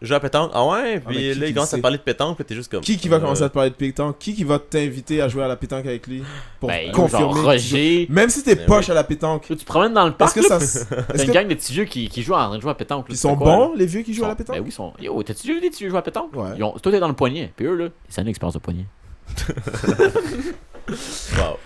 joues à pétanque, ah ouais, puis mais qui là il qui commence à sait? te parler de pétanque, puis t'es juste comme. Qui va commencer à te parler de pétanque? Qui va t'inviter à jouer à la pétanque avec lui? Pour Ben, confirmer. genre que tu Roger. joues- Même si t'es Ben poche oui. à la pétanque. Tu te promènes dans le Est-ce parc, que là, ça. t'as Est-ce une que. gang de petits vieux qui jouent en train de jouer à pétanque. là. Ils Tu sont fais quoi, bons, les vieux qui là? jouent à la Ben pétanque? oui, ils sont. Yo, t'as-tu déjà vu des petits vieux jouer à pétanque? Ouais. Toi, t'es dans le poignet. Puis eux, là, ils ont une expérience de poignet. Wow.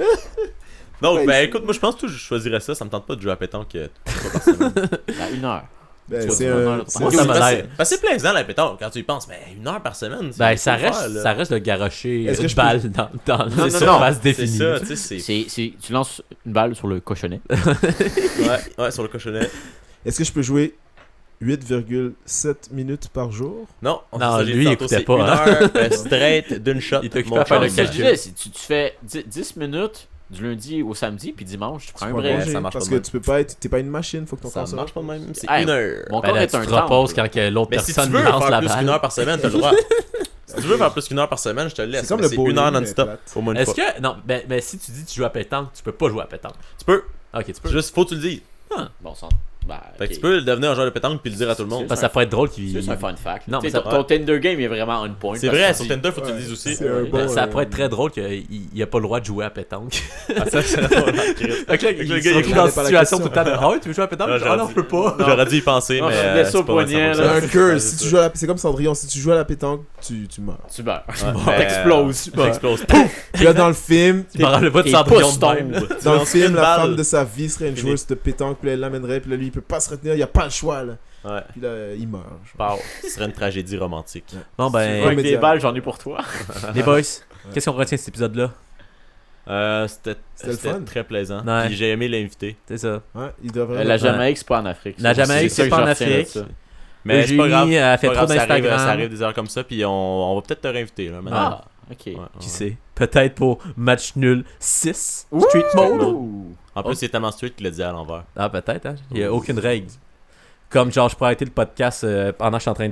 Donc, Ouais, ben c'est- écoute, moi je pense que je choisirais ça, ça me tente pas de jouer à pétanque 3 fois par semaine. À 1 heure. Ben, Tu c'est vas- un. Moi, Moi, ça m'a l'air. Parce que c'est plaisant la pétanque quand tu y penses, mais 1 heure par semaine. c'est Ben, beaucoup ça à faire, reste, là. ça reste de garocher Est-ce que une je peux- balle dans la non, surface C'est définie. ça, tu sais, c'est. Tu lances une balle sur le cochonnet. Ouais, sur le cochonnet. Est-ce que je peux jouer 8,7 minutes par jour? Non, Non, ça, j'ai lui, dit il tantôt, écoutait c'est pas, 1 hein. heure straight d'une shot. Il t'occupait mon à faire chum. le C'est ça que je calcul. disais, si tu fais 10 minutes du lundi au samedi, puis dimanche, tu prends un Tu peux break. manger, ça marche parce pas que de même. tu peux pas être. T'es pas une machine, faut que ton Ça corps sorte. marche pas de même, c'est Hey, 1 heure. Mon Ben corps là, est tu un te reposes temple. quand que l'autre Mais si tu personne veux lance faire la plus qu'une balle. heure par semaine, t'as le droit. Si tu veux faire plus qu'une heure par semaine, je te le laisse. C'est comme mais le 1 heure bowling, non-stop. mais plate. Au moins une Est-ce fois. que. Non, ben si tu dis que tu joues à pétanque, tu peux pas jouer à pétanque. Tu peux. Ok, tu peux. Juste, faut que tu le dises. Bon sang. Ben, Fait que ok. tu peux devenir un joueur de pétanque puis le dire à tout le monde. Parce que ça pourrait être drôle C'est qu'il. juste un fun fact. Non, Tu sais, mais ça- ton Tinder game est vraiment on point. C'est parce vrai, que sur tu- Tinder, faut que tu le Ouais, dises aussi. c'est un Ouais. bon, Ça pourrait être très drôle qu'il a pas le droit de jouer à pétanque. Ah, ça, c'est drôle. Fait que là, il le se gars, il retrouve dans répondait une pas à la situation tout question. le temps de Ah ouais, tu veux jouer à pétanque? Ah non, je peux pas. J'aurais dû y penser, Non, mais. je voulais ça au c'est pas vrai, poignet, ça C'est là. un fonctionne. curse. Ouais, Si c'est tu joues à la... C'est comme Cendrillon, si tu joues à la pétanque, tu meurs. Tu meurs. ça. Ouais, T'exploses. T'exploses. Puis là, dans le film, Tu me rappelles pas de Tes Cendrillon pouces de même. tombent. dans le lances film, une la balle. femme de sa vie serait une Fini. joueuse de pétanque, puis là, elle l'amènerait, puis là, lui, il peut pas se retenir, il a pas le choix, là. Ouais. Puis là, il meurt. genre. Pow. Ce serait une tragédie romantique. Bon Ouais, ben, avec des Comédien. balles, j'en ai pour toi. les boys, qu'est-ce qu'on retient de cet épisode-là? C'était C'était le fun. très plaisant. Ouais. Puis j'ai aimé l'invité. C'est ça. Ouais, il devrait. La Jamaïque, c'est pas en Afrique. La Jamaïque, ça c'est que pas je en retiens de Afrique. ça. Mais c'est pas grave. Eugénie a fait Pas trop grave, d'Instagram. ça arrive des heures comme ça, puis on va peut-être te réinviter. Là, maintenant. Ah, ok. Ouais, Qui ouais. sait? Peut-être pour match nul 6. Street mode. Ouh. En plus, il est tellement straight qu'il l'a dit à l'envers. Ah, peut-être, hein? Il n'y a aucune règle. Comme genre, je pourrais arrêter le podcast pendant que je suis en train de dire